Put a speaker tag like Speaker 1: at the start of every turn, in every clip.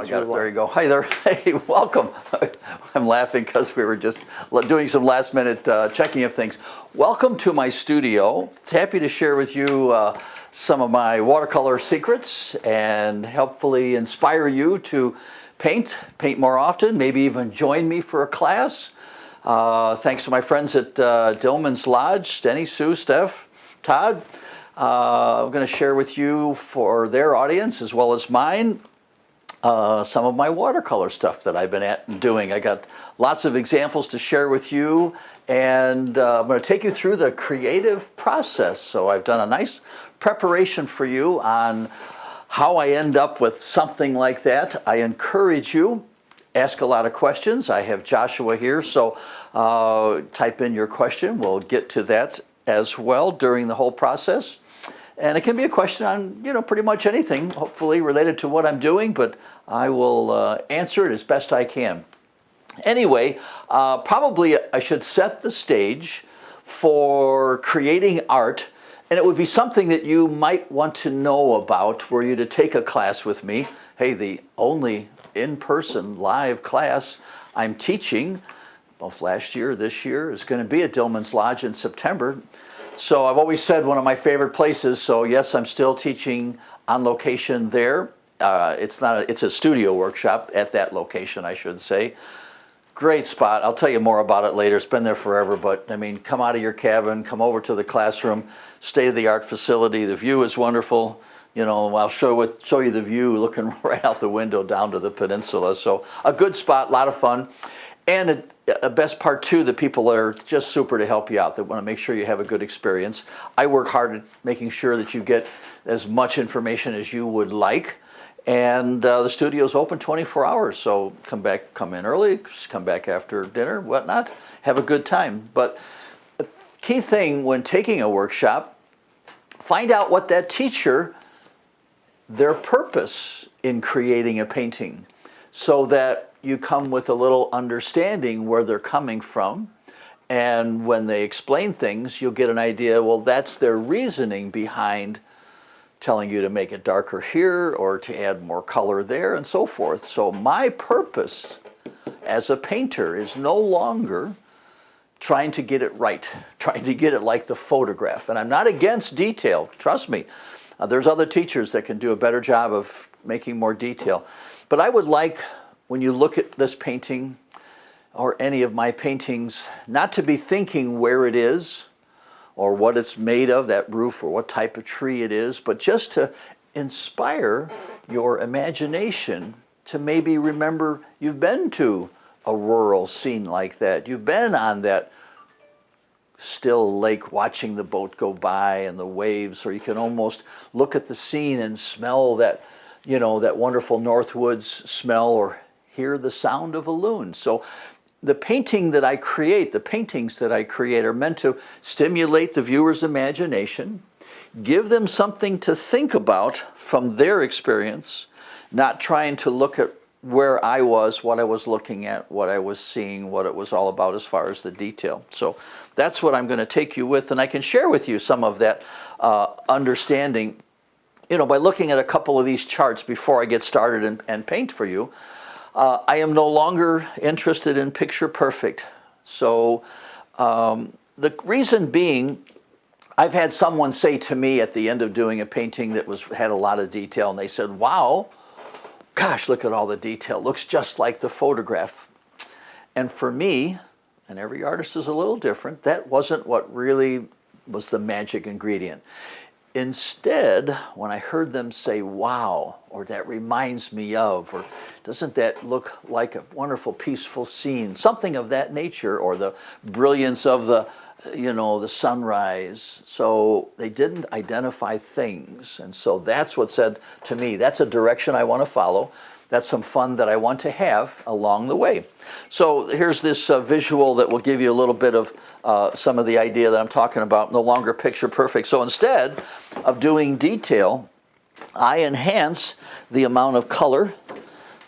Speaker 1: I got it. There you go. Hi there. Hey, welcome. I'm laughing because we were just doing some last minute checking of things. Welcome to my studio. Happy to share with you some of my watercolor secrets and hopefully inspire you to paint more often, maybe even join me for a class. Thanks to my friends at Dillman's Lodge, Denny, Sue, Steph, Todd. I'm going to share with you for their audience as well as mine some of my watercolor stuff that I've been doing. I got lots of examples to share with you, and I'm going to take you through the creative process. So I've done a nice preparation for you on how I end up with something like that. I encourage you, ask a lot of questions. I have Joshua here, so type in your question. We'll get to that as well during the whole process. And it can be a question on, pretty much anything, hopefully related to what I'm doing, but I will answer it as best I can. Anyway, probably I should set the stage for creating art, and it would be something that you might want to know about were you to take a class with me. Hey, the only in-person live class I'm teaching, both last year, this year, is going to be at Dillman's Lodge in September. So I've always said one of my favorite places, so yes, I'm still teaching on location there. It's a studio workshop at that location, I should say. Great spot. I'll tell you more about it later. It's been there forever, but I mean, come out of your cabin, come over to the classroom, state-of-the-art facility. The view is wonderful. I'll show you the view looking right out the window down to the peninsula. So a good spot, a lot of fun. And a best part too, the people are just super to help you out. They want to make sure you have a good experience. I work hard at making sure that you get as much information as you would like. And the studio's open 24 hours, so come in early, come back after dinner, whatnot. Have a good time. But the key thing when taking a workshop, find out what that teacher, their purpose in creating a painting, so that you come with a little understanding where they're coming from. And when they explain things, you'll get an idea, well, that's their reasoning behind telling you to make it darker here or to add more color there and so forth. So my purpose as a painter is no longer trying to get it right, trying to get it like the photograph. And I'm not against detail, trust me. There's other teachers that can do a better job of making more detail. But I would like, when you look at this painting or any of my paintings, not to be thinking where it is or what it's made of, that roof, or what type of tree it is, but just to inspire your imagination to maybe remember you've been to a rural scene like that. You've been on that still lake watching the boat go by and the waves, or you can almost look at the scene and smell that, that wonderful North Woods smell, or hear the sound of a loon. So the paintings that I create are meant to stimulate the viewer's imagination, give them something to think about from their experience, not trying to look at where I was, what I was looking at, what I was seeing, what it was all about as far as the detail. So that's what I'm going to take you with, and I can share with you some of that understanding, by looking at a couple of these charts before I get started and paint for you. I am no longer interested in picture perfect. So the reason being, I've had someone say to me at the end of doing a painting that had a lot of detail, and they said, wow, gosh, look at all the detail. Looks just like the photograph. And for me, and every artist is a little different, that wasn't what really was the magic ingredient. Instead, when I heard them say, wow, or that reminds me of, or doesn't that look like a wonderful, peaceful scene, something of that nature, or the brilliance of the sunrise. So they didn't identify things. And so that's what said to me, that's a direction I want to follow. That's some fun that I want to have along the way. So here's this visual that will give you a little bit of some of the idea that I'm talking about, no longer picture perfect. So instead of doing detail, I enhance the amount of color,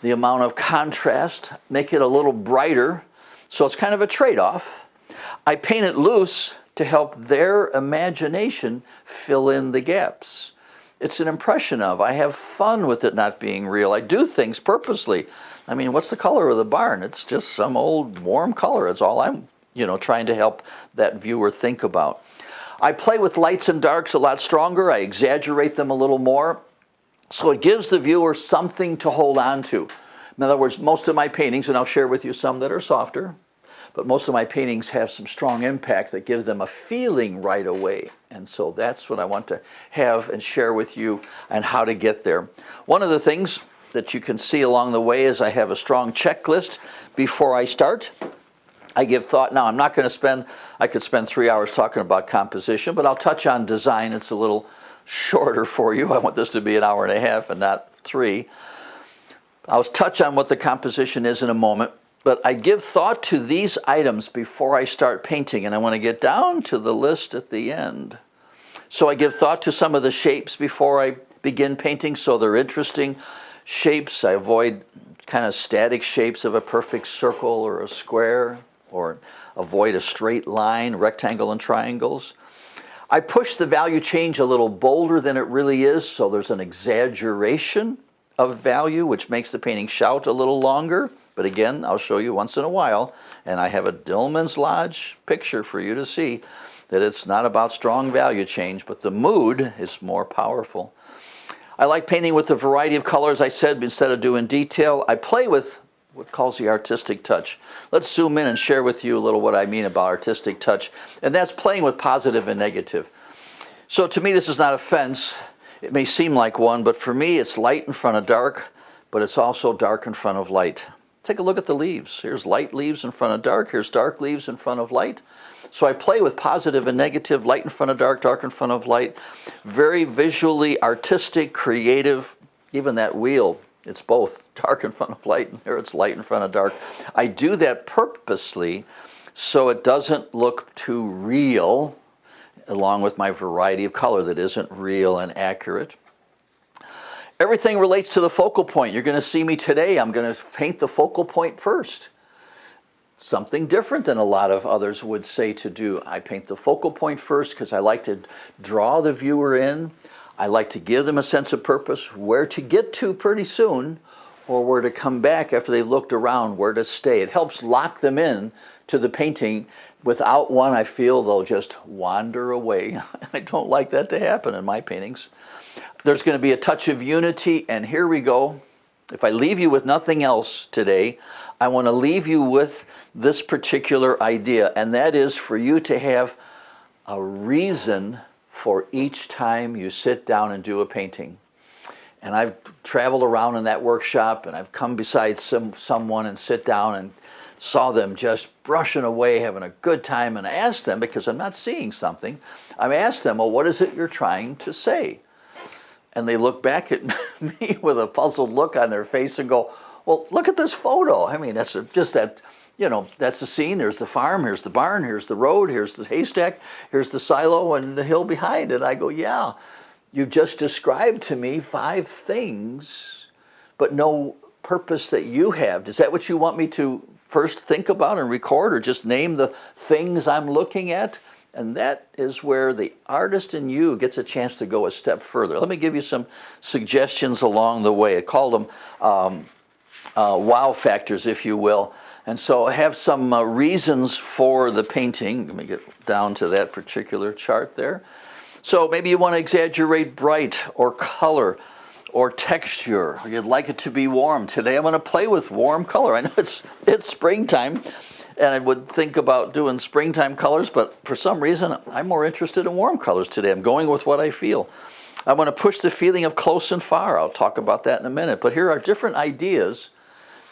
Speaker 1: the amount of contrast, make it a little brighter. So it's kind of a trade-off. I paint it loose to help their imagination fill in the gaps. it's an impression of. I have fun with it not being real. I do things purposely. I mean, what's the color of the barn? It's just some old warm color. It's all I'm, trying to help that viewer think about. I play with lights and darks a lot stronger. I exaggerate them a little more. So it gives the viewer something to hold on to. In other words, most of my paintings, and I'll share with you some that are softer, but most of my paintings have some strong impact that gives them a feeling right away. And so that's what I want to have and share with you and how to get there. One of the things that you can see along the way is I have a strong checklist before I start. I give thought. Now, I'm not going to I could spend 3 hours talking about composition, but I'll touch on design. It's a little shorter for you. I want this to be an hour and a half and not 3. I'll touch on what the composition is in a moment, but I give thought to these items before I start painting, and I want to get down to the list at the end. So I give thought to some of the shapes before I begin painting, so they're interesting shapes. I avoid kind of static shapes of a perfect circle or a square, or avoid a straight line, rectangle and triangles. I push the value change a little bolder than it really is, so there's an exaggeration of value, which makes the painting shout a little longer. But again, I'll show you once in a while, and I have a Dillman's Lodge picture for you to see that it's not about strong value change, but the mood is more powerful. I like painting with a variety of colors. I said, instead of doing detail, I play with what calls the artistic touch. Let's zoom in and share with you a little what I mean about artistic touch, and that's playing with positive and negative. So to me, this is not a fence. It may seem like one, but for me, it's light in front of dark, but it's also dark in front of light. Take a look at the leaves. Here's light leaves in front of dark. Here's dark leaves in front of light. So I play with positive and negative, light in front of dark, dark in front of light. Very visually artistic, creative. Even that wheel, it's both dark in front of light, and here it's light in front of dark. I do that purposely so it doesn't look too real, along with my variety of color that isn't real and accurate. Everything relates to the focal point. You're going to see me today. I'm going to paint the focal point first. Something different than a lot of others would say to do. I paint the focal point first because I like to draw the viewer in. I like to give them a sense of purpose, where to get to pretty soon, or where to come back after they've looked around, where to stay. It helps lock them in to the painting. Without one, I feel they'll just wander away. I don't like that to happen in my paintings. There's going to be a touch of unity, and here we go. If I leave you with nothing else today, I want to leave you with this particular idea, and that is for you to have a reason for each time you sit down and do a painting. And I've traveled around in that workshop, and I've come beside someone and sit down and saw them just brushing away, having a good time, and I asked them, because I'm not seeing something, I asked them, well, what is it you're trying to say? And they look back at me with a puzzled look on their face and go, well, look at this photo. I mean, that's just that, that's the scene. There's the farm, here's the barn, here's the road, here's the haystack, here's the silo and the hill behind it. I go, yeah, you just described to me 5 things, but no purpose that you have. Is that what you want me to first think about and record, or just name the things I'm looking at? And that is where the artist in you gets a chance to go a step further. Let me give you some suggestions along the way. I call them wow factors, if you will. And so I have some reasons for the painting. Let me get down to that particular chart there. So maybe you want to exaggerate bright or color or texture. You'd like it to be warm. Today I'm going to play with warm color. I know it's springtime, and I would think about doing springtime colors, but for some reason I'm more interested in warm colors today. I'm going with what I feel. I want to push the feeling of close and far. I'll talk about that in a minute. But here are different ideas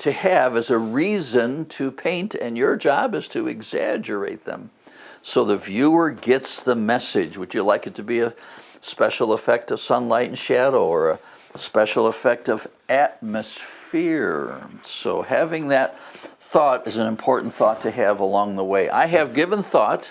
Speaker 1: to have as a reason to paint, and your job is to exaggerate them so the viewer gets the message. Would you like it to be a special effect of sunlight and shadow, or a special effect of atmosphere? So having that thought is an important thought to have along the way. I have given thought,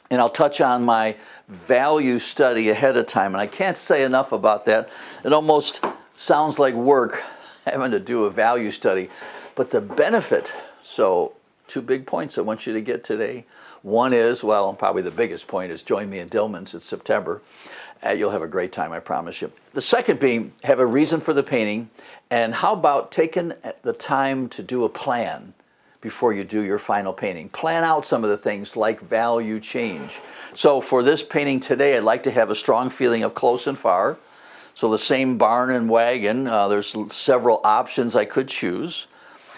Speaker 1: and I'll touch on my value study ahead of time, and I can't say enough about that. It almost sounds like work having to do a value study, but the benefit, so 2 big points I want you to get today. One is, well, probably the biggest point is join me in Dillman's in September. You'll have a great time, I promise you. The second being, have a reason for the painting, and how about taking the time to do a plan before you do your final painting. Plan out some of the things like value change. So for this painting today, I'd like to have a strong feeling of close and far. So the same barn and wagon, there's several options I could choose.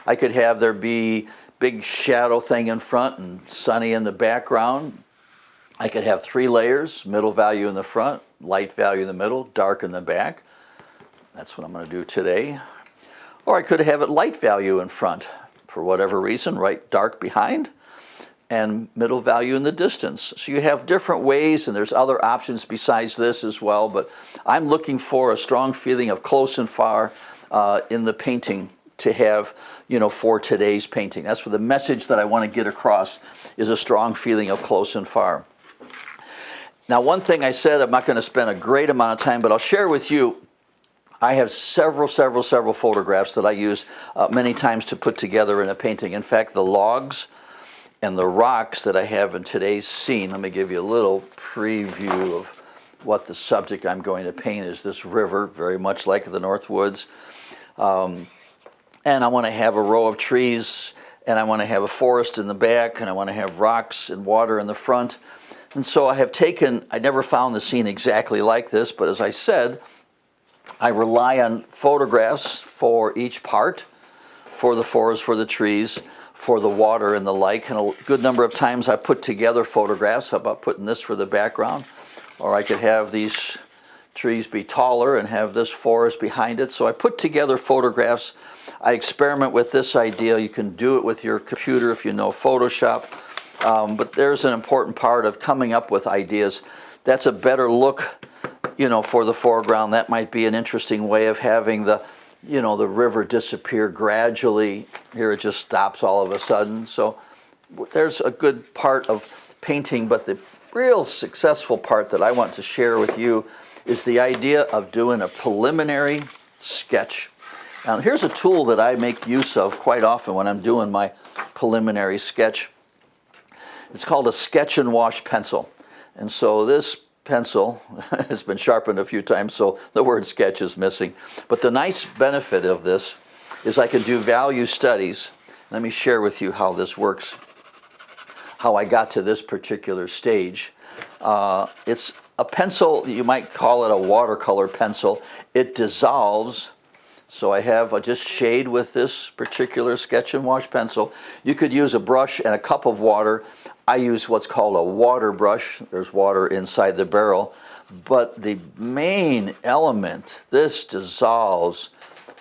Speaker 1: I could have there be big shadow thing in front and sunny in the background. I could have 3 layers, middle value in the front, light value in the middle, dark in the back. That's what I'm going to do today. Or I could have it light value in front for whatever reason, right, dark behind, and middle value in the distance. So you have different ways, and there's other options besides this as well, but I'm looking for a strong feeling of close and far in the painting to have, for today's painting. That's what the message that I want to get across is, a strong feeling of close and far. Now, one thing I said, I'm not going to spend a great amount of time, but I'll share with you, I have several photographs that I use many times to put together in a painting. In fact, the logs and the rocks that I have in today's scene, let me give you a little preview of what the subject I'm going to paint is. This river, very much like the North Woods. And I want to have a row of trees, and I want to have a forest in the back, and I want to have rocks and water in the front. And so I never found the scene exactly like this, but as I said, I rely on photographs for each part, for the forest, for the trees, for the water and the like. And a good number of times I put together photographs. How about putting this for the background? Or I could have these trees be taller and have this forest behind it. So I put together photographs. I experiment with this idea. You can do it with your computer if you know Photoshop. But there's an important part of coming up with ideas. That's a better look, for the foreground. That might be an interesting way of having the river disappear gradually. Here it just stops all of a sudden. So there's a good part of painting, but the real successful part that I want to share with you is the idea of doing a preliminary sketch. Now, here's a tool that I make use of quite often when I'm doing my preliminary sketch. It's called a sketch and wash pencil. And so this pencil has been sharpened a few times, so the word sketch is missing. But the nice benefit of this is I can do value studies. Let me share with you how this works, how I got to this particular stage. It's a pencil, you might call it a watercolor pencil. It dissolves. So I have just shade with this particular sketch and wash pencil. You could use a brush and a cup of water. I use what's called a water brush. There's water inside the barrel. But the main element, this dissolves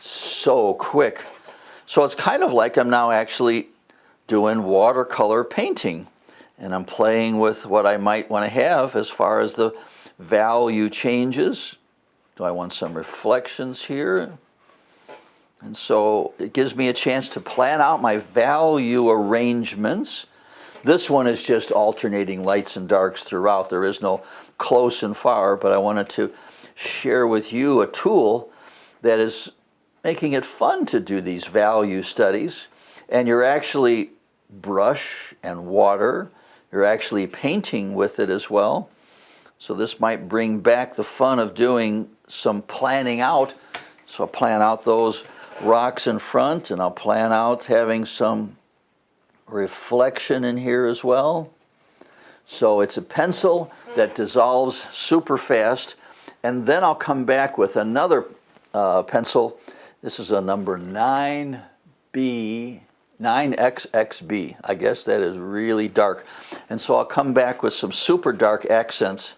Speaker 1: so quick. So it's kind of like I'm now actually doing watercolor painting. And I'm playing with what I might want to have as far as the value changes. Do I want some reflections here? And so it gives me a chance to plan out my value arrangements. This one is just alternating lights and darks throughout. There is no close and far, but I wanted to share with you a tool that is making it fun to do these value studies. And you're actually brush and water. You're actually painting with it as well. So this might bring back the fun of doing some planning out. So I'll plan out those rocks in front, and I'll plan out having some reflection in here as well. So it's a pencil that dissolves super fast, and then I'll come back with another pencil. This is a number 9B, 9XXB. I guess that is really dark. And so I'll come back with some super dark accents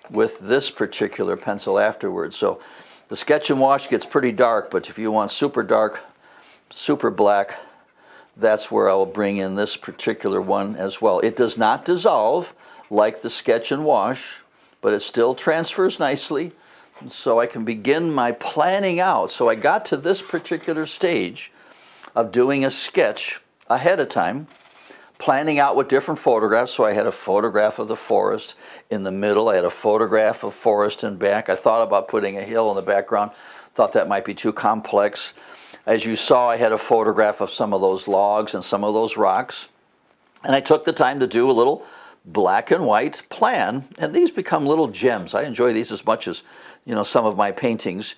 Speaker 1: with this particular pencil afterwards. So the sketch and wash gets pretty dark, but if you want super dark, super black, that's where I'll bring in this particular one as well. It does not dissolve like the sketch and wash, but it still transfers nicely. And so I can begin my planning out. So I got to this particular stage of doing a sketch ahead of time, planning out with different photographs. So I had a photograph of the forest in the middle. I had a photograph of forest in back. I thought about putting a hill in the background. Thought that might be too complex. As you saw, I had a photograph of some of those logs and some of those rocks. And I took the time to do a little black and white plan, and these become little gems. I enjoy these as much as, some of my paintings.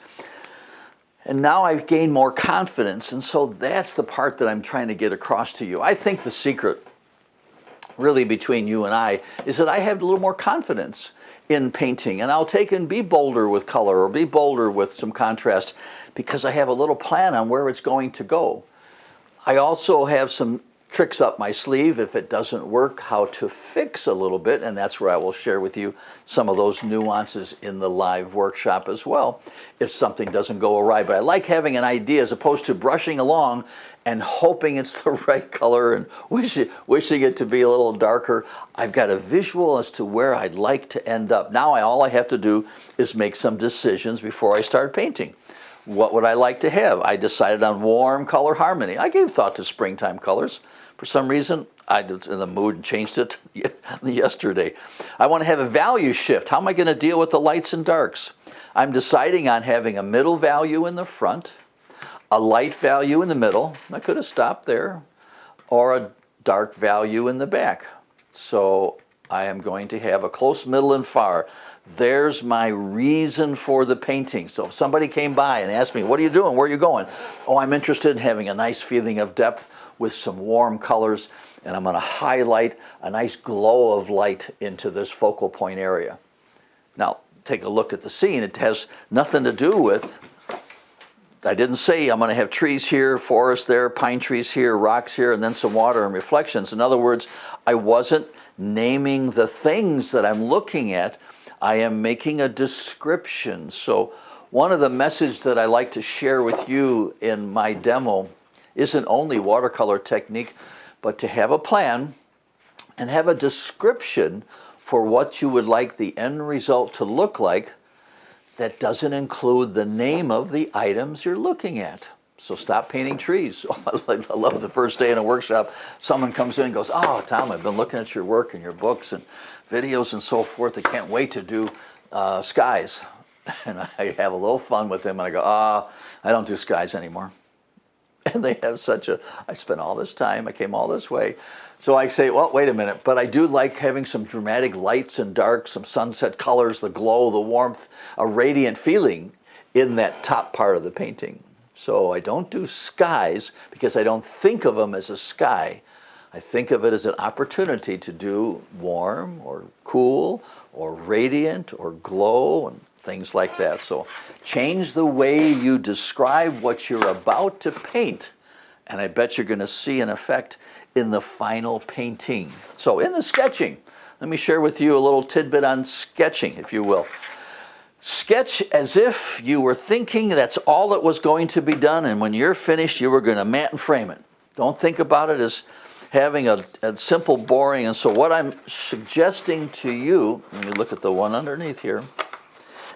Speaker 1: And now I've gained more confidence, and so that's the part that I'm trying to get across to you. I think the secret, really between you and I, is that I have a little more confidence in painting, and I'll take and be bolder with color or be bolder with some contrast because I have a little plan on where it's going to go. I also have some tricks up my sleeve if it doesn't work, how to fix a little bit, and that's where I will share with you some of those nuances in the live workshop as well if something doesn't go awry. But I like having an idea as opposed to brushing along and hoping it's the right color and wishing it to be a little darker. I've got a visual as to where I'd like to end up. Now all I have to do is make some decisions before I start painting. What would I like to have? I decided on warm color harmony. I gave thought to springtime colors. For some reason, I was in the mood and changed it yesterday. I want to have a value shift. How am I going to deal with the lights and darks? I'm deciding on having a middle value in the front, a light value in the middle. I could have stopped there, or a dark value in the back. So I am going to have a close, middle, and far. There's my reason for the painting. So if somebody came by and asked me, what are you doing? Where are you going? Oh, I'm interested in having a nice feeling of depth with some warm colors, and I'm going to highlight a nice glow of light into this focal point area. Now, take a look at the scene. It has nothing to do with, I didn't say I'm going to have trees here, forest there, pine trees here, rocks here, and then some water and reflections. In other words, I wasn't naming the things that I'm looking at. I am making a description. So one of the messages that I like to share with you in my demo isn't only watercolor technique, but to have a plan and have a description for what you would like the end result to look like that doesn't include the name of the items you're looking at. So stop painting trees. I love the first day in a workshop, someone comes in and goes, oh, Tom, I've been looking at your work and your books and videos and so forth. I can't wait to do skies. And I have a little fun with them and I go, I don't do skies anymore. And they have I spent all this time, I came all this way. So I say, well, wait a minute, but I do like having some dramatic lights and darks, some sunset colors, the glow, the warmth, a radiant feeling in that top part of the painting. So I don't do skies because I don't think of them as a sky. I think of it as an opportunity to do warm or cool or radiant or glow and things like that. So change the way you describe what you're about to paint, and I bet you're going to see an effect in the final painting. So in the sketching, let me share with you a little tidbit on sketching, if you will. Sketch as if you were thinking that's all that was going to be done, and when you're finished, you were going to mat and frame it. Don't think about it as having a simple, boring, and so what I'm suggesting to you, let me look at the one underneath here,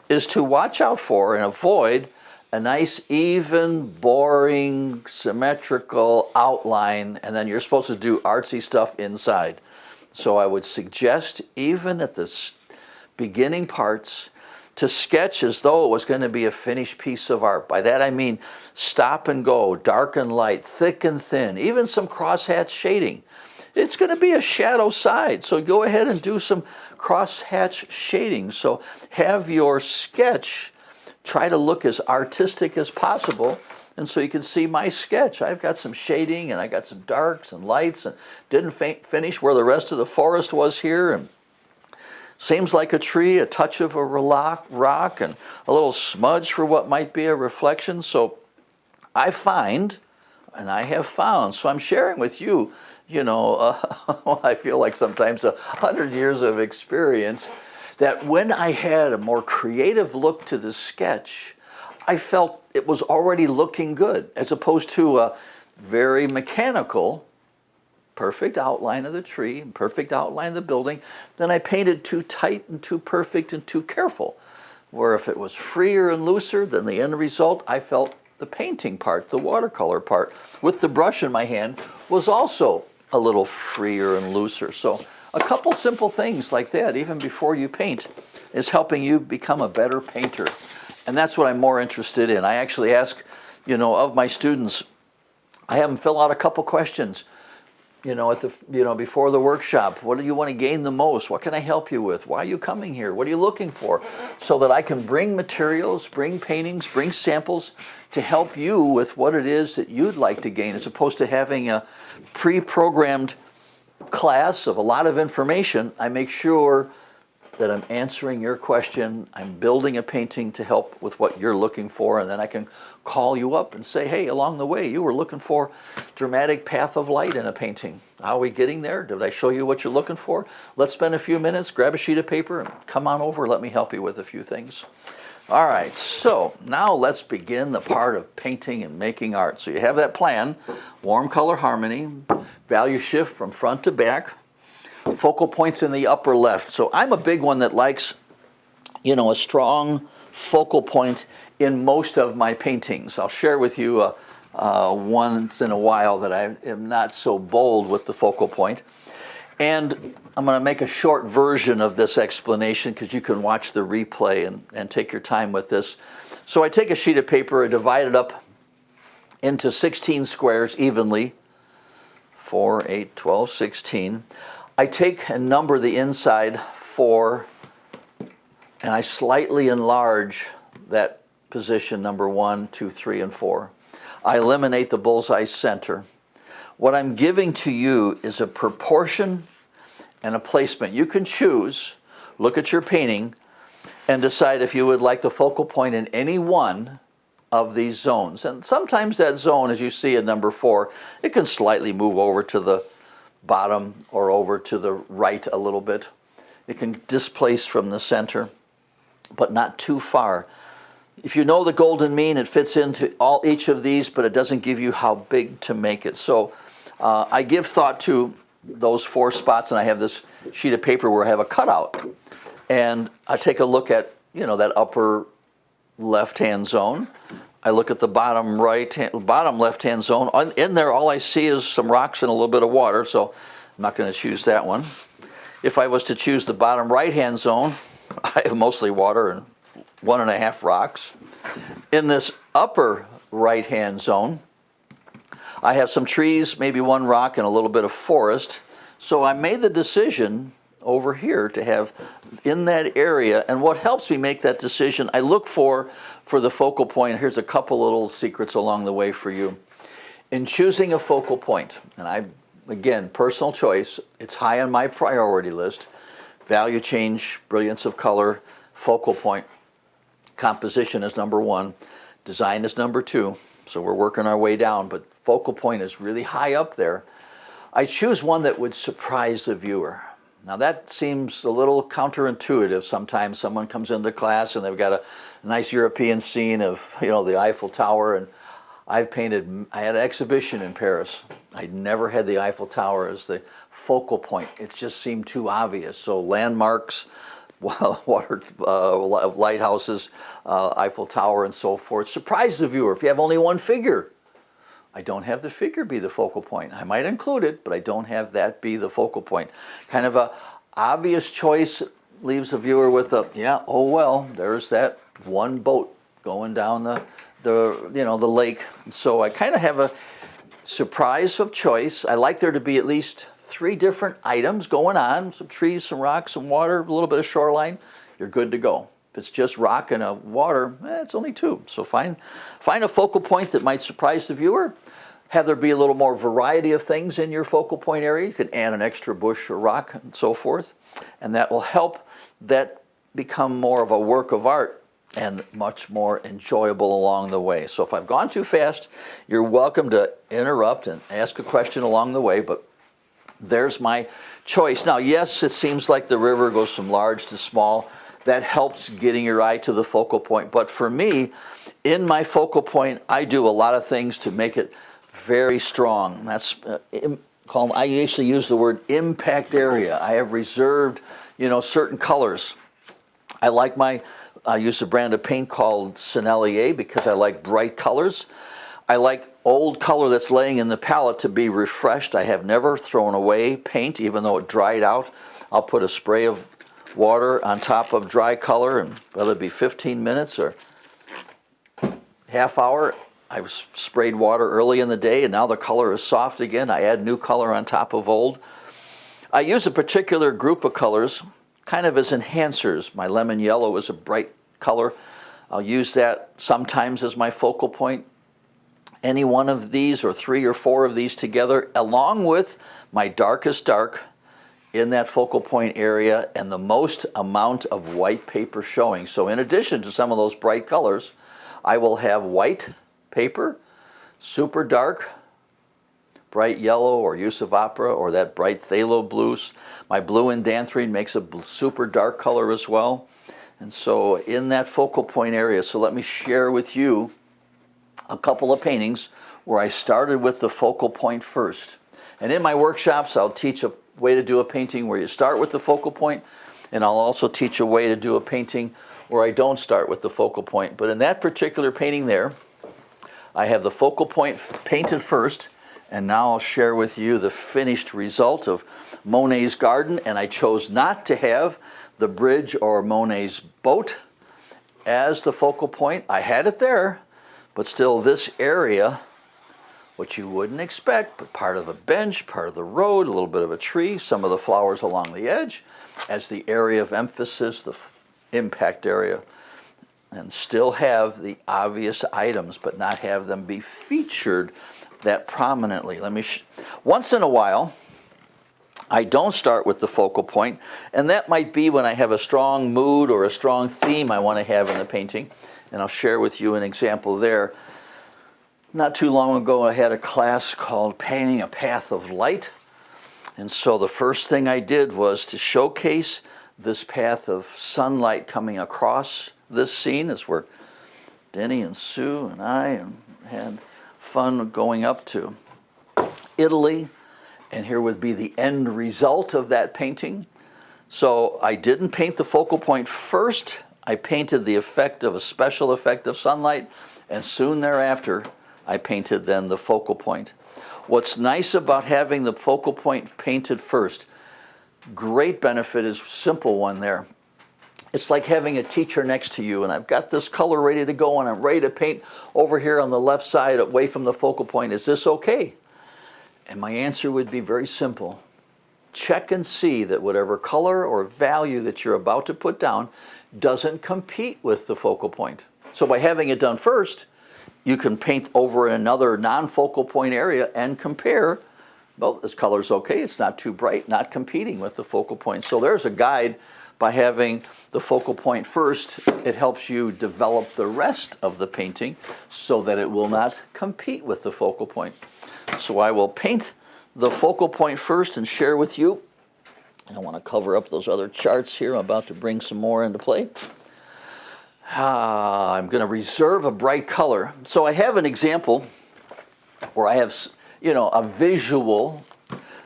Speaker 1: is to watch out for and avoid a nice, even, boring, symmetrical outline, and then you're supposed to do artsy stuff inside. So I would suggest, even at the beginning parts, to sketch as though it was going to be a finished piece of art. By that I mean stop and go, dark and light, thick and thin, even some crosshatch shading. It's going to be a shadow side, so go ahead and do some crosshatch shading. So have your sketch try to look as artistic as possible, and so you can see my sketch. I've got some shading, and I got some darks and lights, and didn't finish where the rest of the forest was here, and seems like a tree, a touch of a rock, and a little smudge for what might be a reflection. So I find, and I have found, so I'm sharing with you, I feel like sometimes 100 years of experience, that when I had a more creative look to the sketch, I felt it was already looking good, as opposed to a very mechanical, perfect outline of the tree, perfect outline of the building. Then I painted too tight and too perfect and too careful, where if it was freer and looser, then the end result, I felt the painting part, the watercolor part, with the brush in my hand, was also a little freer and looser. So a couple simple things like that, even before you paint, is helping you become a better painter. And that's what I'm more interested in. I actually ask, of my students, I have them fill out a couple questions. at the, before the workshop, what do you want to gain the most? What can I help you with? Why are you coming here? What are you looking for? So that I can bring materials, bring paintings, bring samples to help you with what it is that you'd like to gain, as opposed to having a pre-programmed class of a lot of information. I make sure that I'm answering your question, I'm building a painting to help with what you're looking for, and then I can call you up and say, hey, along the way, you were looking for dramatic path of light in a painting. How are we getting there? Did I show you what you're looking for? Let's spend a few minutes, grab a sheet of paper, and come on over, let me help you with a few things. All right, so now let's begin the part of painting and making art. So you have that plan, warm color harmony, value shift from front to back, focal points in the upper left. So I'm a big one that likes, a strong focal point in most of my paintings. I'll share with you once in a while that I am not so bold with the focal point. And I'm going to make a short version of this explanation because you can watch the replay and take your time with this. So I take a sheet of paper, I divide it up into 16 squares evenly, 4, 8, 12, 16. I take and number the inside 4, and I slightly enlarge that position, number 1, 2, 3, and 4. I eliminate the bullseye center. What I'm giving to you is a proportion and a placement. You can choose, look at your painting, and decide if you would like the focal point in any one of these zones. And sometimes that zone, as you see in number 4, it can slightly move over to the bottom or over to the right a little bit. It can displace from the center, but not too far. If you know the golden mean, it fits into each of these, but it doesn't give you how big to make it. So I give thought to those 4 spots, and I have this sheet of paper where I have a cutout. And I take a look at, that upper left-hand zone. I look at the bottom left-hand zone. In there, all I see is some rocks and a little bit of water, so I'm not going to choose that one. If I was to choose the bottom right-hand zone, I have mostly water and 1.5 rocks. In this upper right-hand zone, I have some trees, maybe 1 rock, and a little bit of forest. So I made the decision over here to have in that area, and what helps me make that decision, I look for the focal point. Here's a couple little secrets along the way for you. In choosing a focal point, and again, personal choice, it's high on my priority list, value change, brilliance of color, focal point, composition is number 1, design is number 2, so we're working our way down, but focal point is really high up there. I choose one that would surprise the viewer. Now that seems a little counterintuitive. Sometimes someone comes into class and they've got a nice European scene of, the Eiffel Tower, and I had an exhibition in Paris. I'd never had the Eiffel Tower as the focal point. It just seemed too obvious. So landmarks, water, lighthouses, Eiffel Tower, and so forth. Surprise the viewer. If you have only one figure, I don't have the figure be the focal point. I might include it, but I don't have that be the focal point. Kind of a obvious choice, leaves the viewer with oh well, there's that one boat going down the lake. So I kind of have a surprise of choice. I like there to be at least 3 different items going on, some trees, some rocks, some water, a little bit of shoreline. You're good to go. If it's just rock and water, it's only 2. So find a focal point that might surprise the viewer. Have there be a little more variety of things in your focal point area. You can add an extra bush or rock and so forth. And that will help that become more of a work of art and much more enjoyable along the way. So if I've gone too fast, you're welcome to interrupt and ask a question along the way, but there's my choice. Now, yes, it seems like the river goes from large to small. That helps getting your eye to the focal point. But for me, in my focal point, I do a lot of things to make it very strong. That's I actually use the word impact area. I have reserved, certain colors. I use a brand of paint called Sennelier because I like bright colors. I like old color that's laying in the palette to be refreshed. I have never thrown away paint, even though it dried out. I'll put a spray of water on top of dry color, and whether it be 15 minutes or half hour, I sprayed water early in the day, and now the color is soft again. I add new color on top of old. I use a particular group of colors kind of as enhancers. My lemon yellow is a bright color. I'll use that sometimes as my focal point. Any one of these or 3 or 4 of these together, along with my darkest dark in that focal point area and the most amount of white paper showing. So in addition to some of those bright colors, I will have white paper, super dark, bright yellow or use of opera or that bright phthalo blue. My blue indanthrene makes a super dark color as well. And so in that focal point area, so let me share with you a couple of paintings where I started with the focal point first. And in my workshops, I'll teach a way to do a painting where you start with the focal point, and I'll also teach a way to do a painting where I don't start with the focal point. But in that particular painting there, I have the focal point painted first, and now I'll share with you the finished result of Monet's garden. And I chose not to have the bridge or Monet's boat as the focal point. I had it there, but still this area, what you wouldn't expect, but part of a bench, part of the road, a little bit of a tree, some of the flowers along the edge, as the area of emphasis, the impact area, and still have the obvious items, but not have them be featured that prominently. Once in a while, I don't start with the focal point, and that might be when I have a strong mood or a strong theme I want to have in the painting, and I'll share with you an example there. Not too long ago, I had a class called Painting a Path of Light, and so the first thing I did was to showcase this path of sunlight coming across this scene. That's where Denny and Sue and I had fun going up to Italy, and here would be the end result of that painting. So I didn't paint the focal point first. I painted the effect of a special effect of sunlight, and soon thereafter I painted then the focal point. What's nice about having the focal point painted first, great benefit is simple one there. It's like having a teacher next to you, and I've got this color ready to go, and I'm ready to paint over here on the left side away from the focal point. Is this okay? And my answer would be very simple. Check and see that whatever color or value that you're about to put down doesn't compete with the focal point. So by having it done first, you can paint over another non-focal point area and compare, well, this color's okay, it's not too bright, not competing with the focal point. So there's a guide. By having the focal point first, it helps you develop the rest of the painting so that it will not compete with the focal point. So I will paint the focal point first and share with you. I don't want to cover up those other charts here. I'm about to bring some more into play. I'm going to reserve a bright color. So I have an example where I have, a visual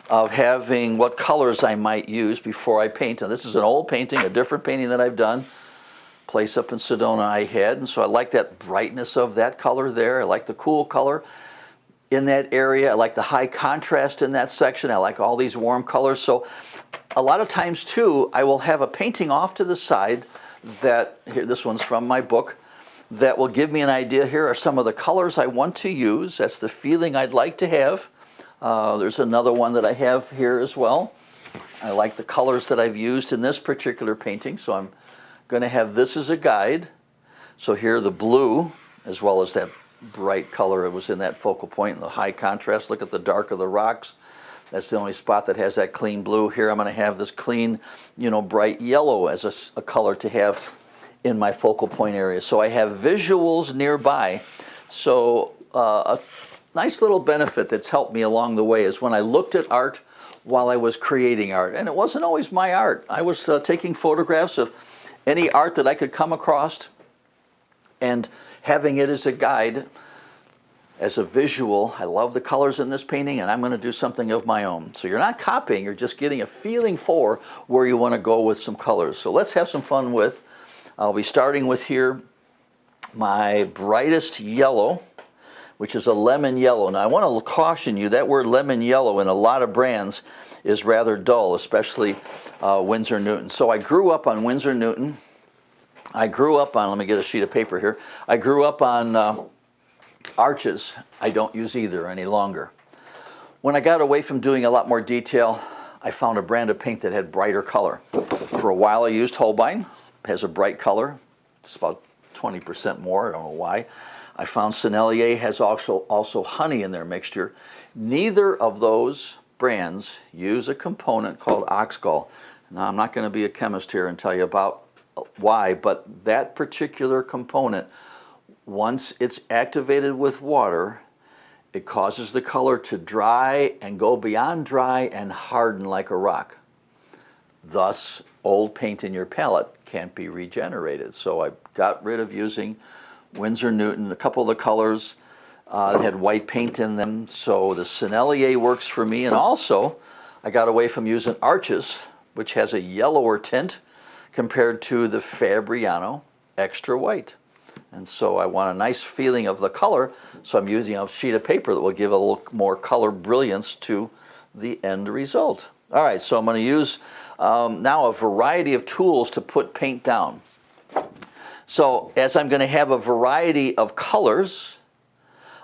Speaker 1: of having what colors I might use before I paint. And this is an old painting, a different painting that I've done, place up in Sedona I had. And so I like that brightness of that color there. I like the cool color in that area. I like the high contrast in that section. I like all these warm colors. So a lot of times too, I will have a painting off to the side that, here, this one's from my book, that will give me an idea. Here are some of the colors I want to use. That's the feeling I'd like to have. There's another one that I have here as well. I like the colors that I've used in this particular painting, so I'm going to have this as a guide. So here the blue, as well as that bright color that was in that focal point, and the high contrast. Look at the dark of the rocks. That's the only spot that has that clean blue. Here I'm going to have this clean, bright yellow as a color to have in my focal point area. So I have visuals nearby. So a nice little benefit that's helped me along the way is when I looked at art while I was creating art. And it wasn't always my art. I was taking photographs of any art that I could come across and having it as a guide, as a visual. I love the colors in this painting, and I'm going to do something of my own. So you're not copying, you're just getting a feeling for where you want to go with some colors. So let's have some fun with, I'll be starting with here my brightest yellow, which is a lemon yellow. Now I want to caution you, that word lemon yellow in a lot of brands is rather dull, especially Winsor Newton. So I grew up on Winsor Newton. I grew up on, let me get a sheet of paper here. I grew up on arches, I don't use either any longer. When I got away from doing a lot more detail, I found a brand of paint that had brighter color. For a while I used Holbein. It has a bright color. It's about 20% more, I don't know why. I found Sennelier has also honey in their mixture. Neither of those brands use a component called oxgall. Now, I'm not going to be a chemist here and tell you about why, but that particular component, once it's activated with water, it causes the color to dry and go beyond dry and harden like a rock. Thus, old paint in your palette can't be regenerated. So I got rid of using Winsor Newton. A couple of the colors had white paint in them, so the Sennelier works for me. And also, I got away from using Arches, which has a yellower tint compared to the Fabriano Extra White. And so I want a nice feeling of the color, so I'm using a sheet of paper that will give a little more color brilliance to the end result. All right, so I'm going to use now a variety of tools to put paint down. So as I'm going to have a variety of colors,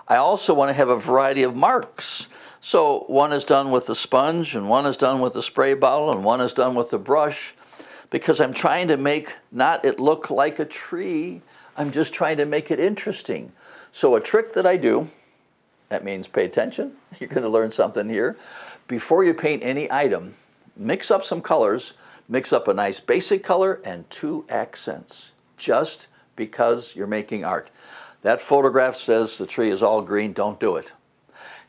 Speaker 1: I also want to have a variety of marks. So one is done with the sponge, and one is done with the spray bottle, and one is done with the brush, because I'm trying to make not it look like a tree, I'm just trying to make it interesting. So a trick that I do, that means pay attention, you're going to learn something here. Before you paint any item, mix up some colors, mix up a nice basic color and 2 accents, just because you're making art. That photograph says the tree is all green, don't do it.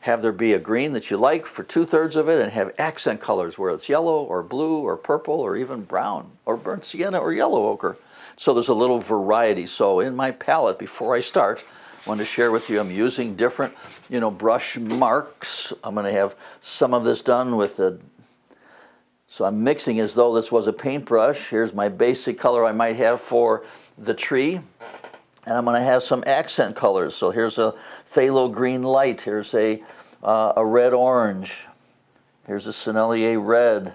Speaker 1: Have there be a green that you like for 2/3 of it, and have accent colors where it's yellow or blue or purple or even brown or burnt sienna or yellow ochre. So there's a little variety. So in my palette, before I start, I want to share with you, I'm using different, brush marks. I'm going to have some of this done with so I'm mixing as though this was a paintbrush. Here's my basic color I might have for the tree. And I'm going to have some accent colors. So here's a phthalo green light. Here's a red-orange. Here's a Sennelier red.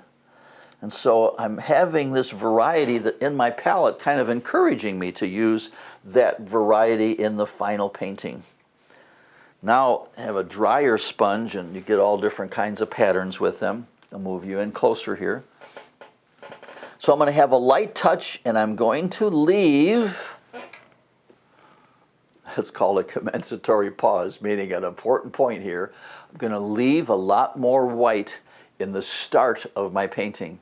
Speaker 1: And so I'm having this variety that in my palette, kind of encouraging me to use that variety in the final painting. Now I have a drier sponge, and you get all different kinds of patterns with them. I'll move you in closer here. So I'm going to have a light touch, and I'm going to leave, it's called a compensatory pause, meaning an important point here. I'm going to leave a lot more white in the start of my painting.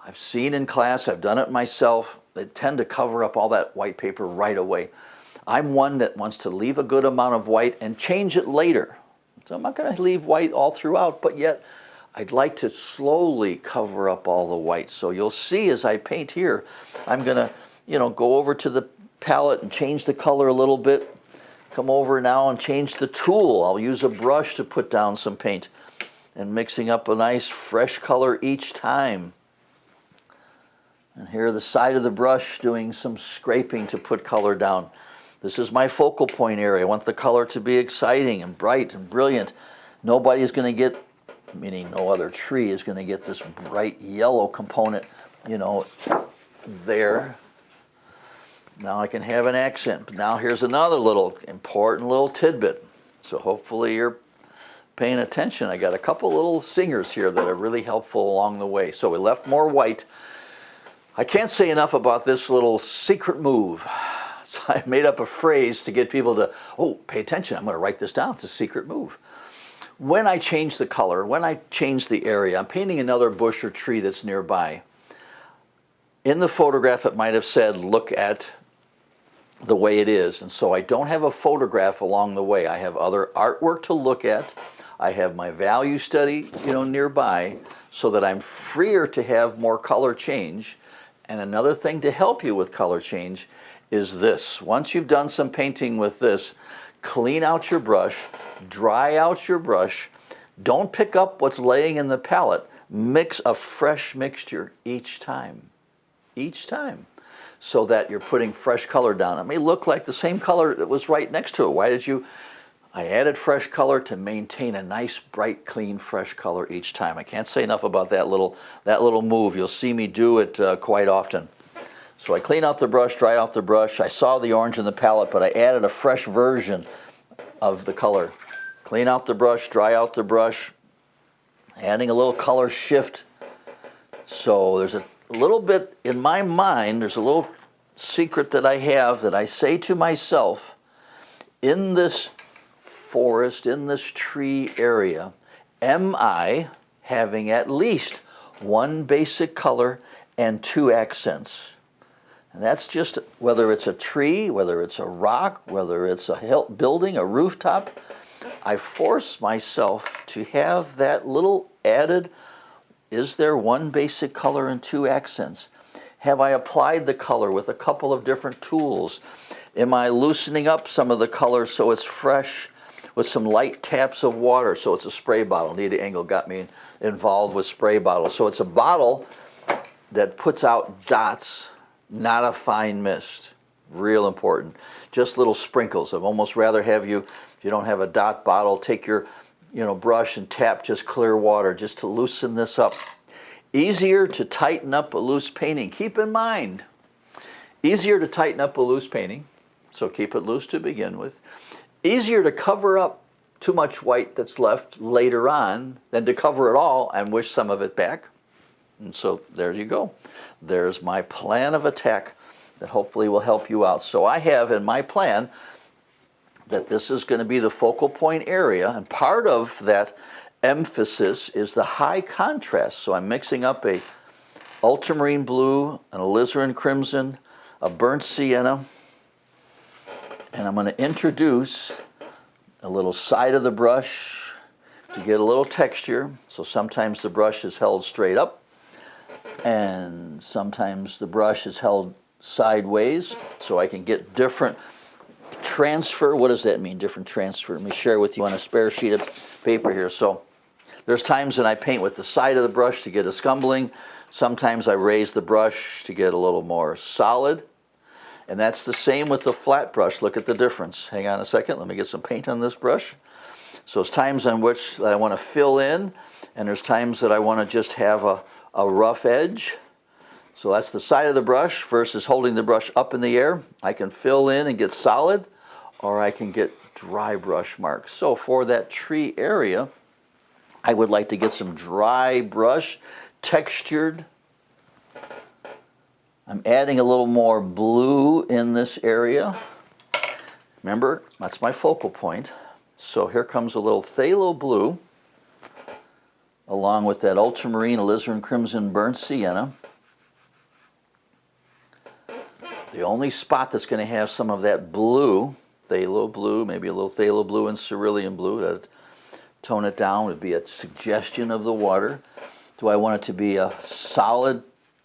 Speaker 1: I've seen in class, I've done it myself, they tend to cover up all that white paper right away. I'm one that wants to leave a good amount of white and change it later. So I'm not going to leave white all throughout, but yet I'd like to slowly cover up all the white. So you'll see as I paint here, I'm going to go over to the palette and change the color a little bit. Come over now and change the tool. I'll use a brush to put down some paint and mixing up a nice fresh color each time. And here the side of the brush doing some scraping to put color down. This is my focal point area. I want the color to be exciting and bright and brilliant. Nobody's going to get, meaning no other tree is going to get this bright yellow component, there. Now I can have an accent. But now here's another important little tidbit. So hopefully you're paying attention. I got a couple little singers here that are really helpful along the way. So we left more white. I can't say enough about this little secret move. So I made up a phrase to get people to, pay attention. I'm going to write this down. It's a secret move. When I change the color, when I change the area, I'm painting another bush or tree that's nearby. In the photograph, it might have said, look at the way it is. And so I don't have a photograph along the way. I have other artwork to look at. I have my value study, nearby, so that I'm freer to have more color change. And another thing to help you with color change is this. Once you've done some painting with this, clean out your brush, dry out your brush. Don't pick up what's laying in the palette. Mix a fresh mixture each time. Each time. So that you're putting fresh color down. It may look like the same color that was right next to it. I added fresh color to maintain a nice, bright, clean, fresh color each time. I can't say enough about that little move. You'll see me do it quite often. So I clean out the brush, dry out the brush. I saw the orange in the palette, but I added a fresh version of the color. Clean out the brush, dry out the brush, adding a little color shift. So there's a little bit, in my mind, there's a little secret that I have that I say to myself, in this forest, in this tree area, am I having at least one basic color and two accents? And that's just whether it's a tree, whether it's a rock, whether it's a building, a rooftop. I force myself to have that little added, is there one basic color and two accents? Have I applied the color with a couple of different tools? Am I loosening up some of the colors so it's fresh with some light taps of water? So it's a spray bottle. Nita Engel got me involved with spray bottles. So it's a bottle that puts out dots, not a fine mist. Real important. Just little sprinkles. I'd almost rather have you, if you don't have a dot bottle, take your brush and tap just clear water just to loosen this up. Easier to tighten up a loose painting. Keep in mind, easier to tighten up a loose painting, so keep it loose to begin with. Easier to cover up too much white that's left later on than to cover it all and wish some of it back. And so there you go. There's my plan of attack that hopefully will help you out. So I have in my plan that this is going to be the focal point area, and part of that emphasis is the high contrast. So I'm mixing up a ultramarine blue, an alizarin crimson, a burnt sienna, and I'm going to introduce a little side of the brush to get a little texture. So sometimes the brush is held straight up, and sometimes the brush is held sideways, so I can get different transfer. What does that mean, different transfer? Let me share with you on a spare sheet of paper here. So there's times when I paint with the side of the brush to get a scumbling. Sometimes I raise the brush to get a little more solid. And that's the same with the flat brush. Look at the difference. Hang on a second. Let me get some paint on this brush. So there's times on which I want to fill in, and there's times that I want to just have a rough edge. So that's the side of the brush versus holding the brush up in the air. I can fill in and get solid, or I can get dry brush marks. So for that tree area, I would like to get some dry brush, textured. I'm adding a little more blue in this area. Remember, that's my focal point. So here comes a little phthalo blue, along with that ultramarine, alizarin crimson, burnt sienna. The only spot that's going to have some of that blue, phthalo blue, maybe a little phthalo blue and cerulean blue, that tone it down, would be a suggestion of the water. Do I want it to be a solid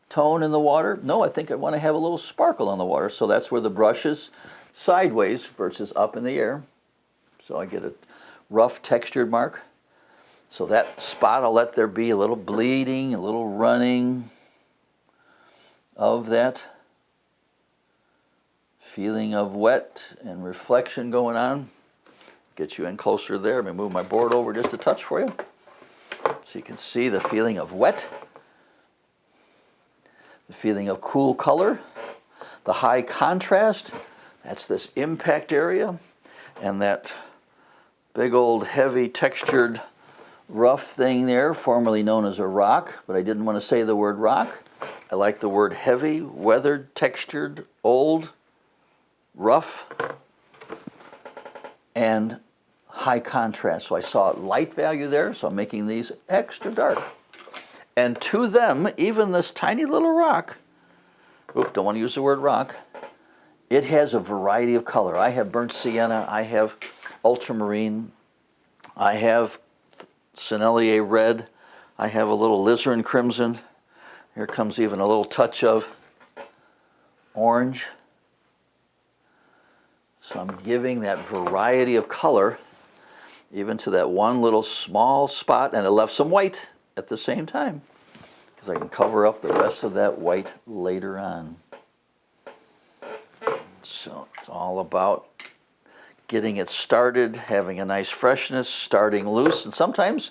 Speaker 1: tone in the water? No, I think I want to have a little sparkle on the water. So that's where the brush is sideways versus up in the air. So I get a rough textured mark. So that spot, I'll let there be a little bleeding, a little running of that feeling of wet and reflection going on. Get you in closer there. Let me move my board over just a touch for you so you can see the feeling of wet, the feeling of cool color, the high contrast. That's this impact area, and that big old heavy textured rough thing there, formerly known as a rock, but I didn't want to say the word rock. I like the word heavy, weathered, textured, old, rough, and high contrast. So I saw light value there, so I'm making these extra dark. And to them, even this tiny little rock, oops, don't want to use the word rock, it has a variety of color. I have burnt sienna, I have ultramarine, I have Sennelier red, I have a little alizarin crimson. Here comes even a little touch of orange. So I'm giving that variety of color even to that one little small spot, and it left some white at the same time because I can cover up the rest of that white later on. So it's all about getting it started, having a nice freshness, starting loose. And sometimes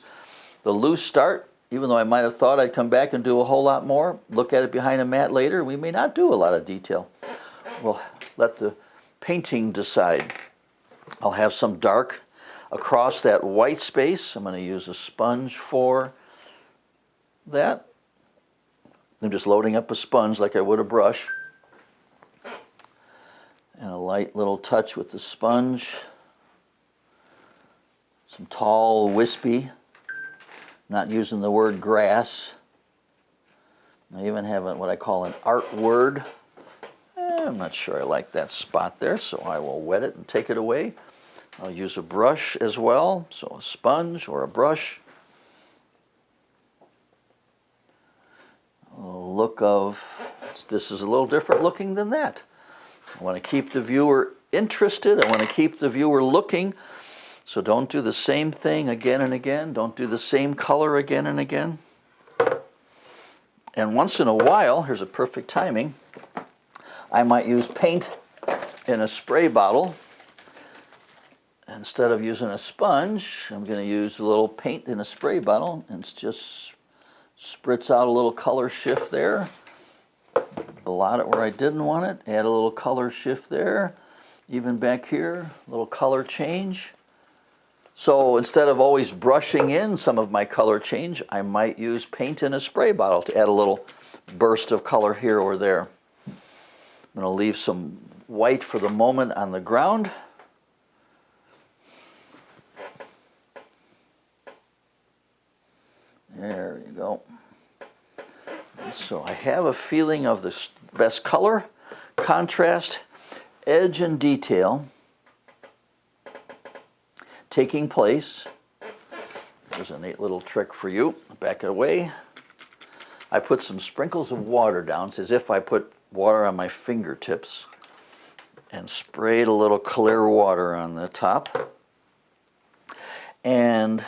Speaker 1: the loose start, even though I might have thought I'd come back and do a whole lot more, look at it behind a mat later, we may not do a lot of detail. We'll let the painting decide. I'll have some dark across that white space. I'm going to use a sponge for that. I'm just loading up a sponge like I would a brush. And a light little touch with the sponge. Some tall, wispy, not using the word grass. I even have what I call an art word. I'm not sure I like that spot there, so I will wet it and take it away. I'll use a brush as well, so a sponge or a brush. A look of, this is a little different looking than that. I want to keep the viewer interested. I want to keep the viewer looking. So don't do the same thing again and again. Don't do the same color again and again. And once in a while, here's a perfect timing, I might use paint in a spray bottle. Instead of using a sponge, I'm going to use a little paint in a spray bottle, and it's just spritz out a little color shift there. Blot it where I didn't want it, add a little color shift there. Even back here, a little color change. So instead of always brushing in some of my color change, I might use paint in a spray bottle to add a little burst of color here or there. I'm going to leave some white for the moment on the ground. There you go. So I have a feeling of the best color, contrast, edge, and detail taking place. There's a neat little trick for you. Back it away. I put some sprinkles of water down. It's as if I put water on my fingertips and sprayed a little clear water on the top. And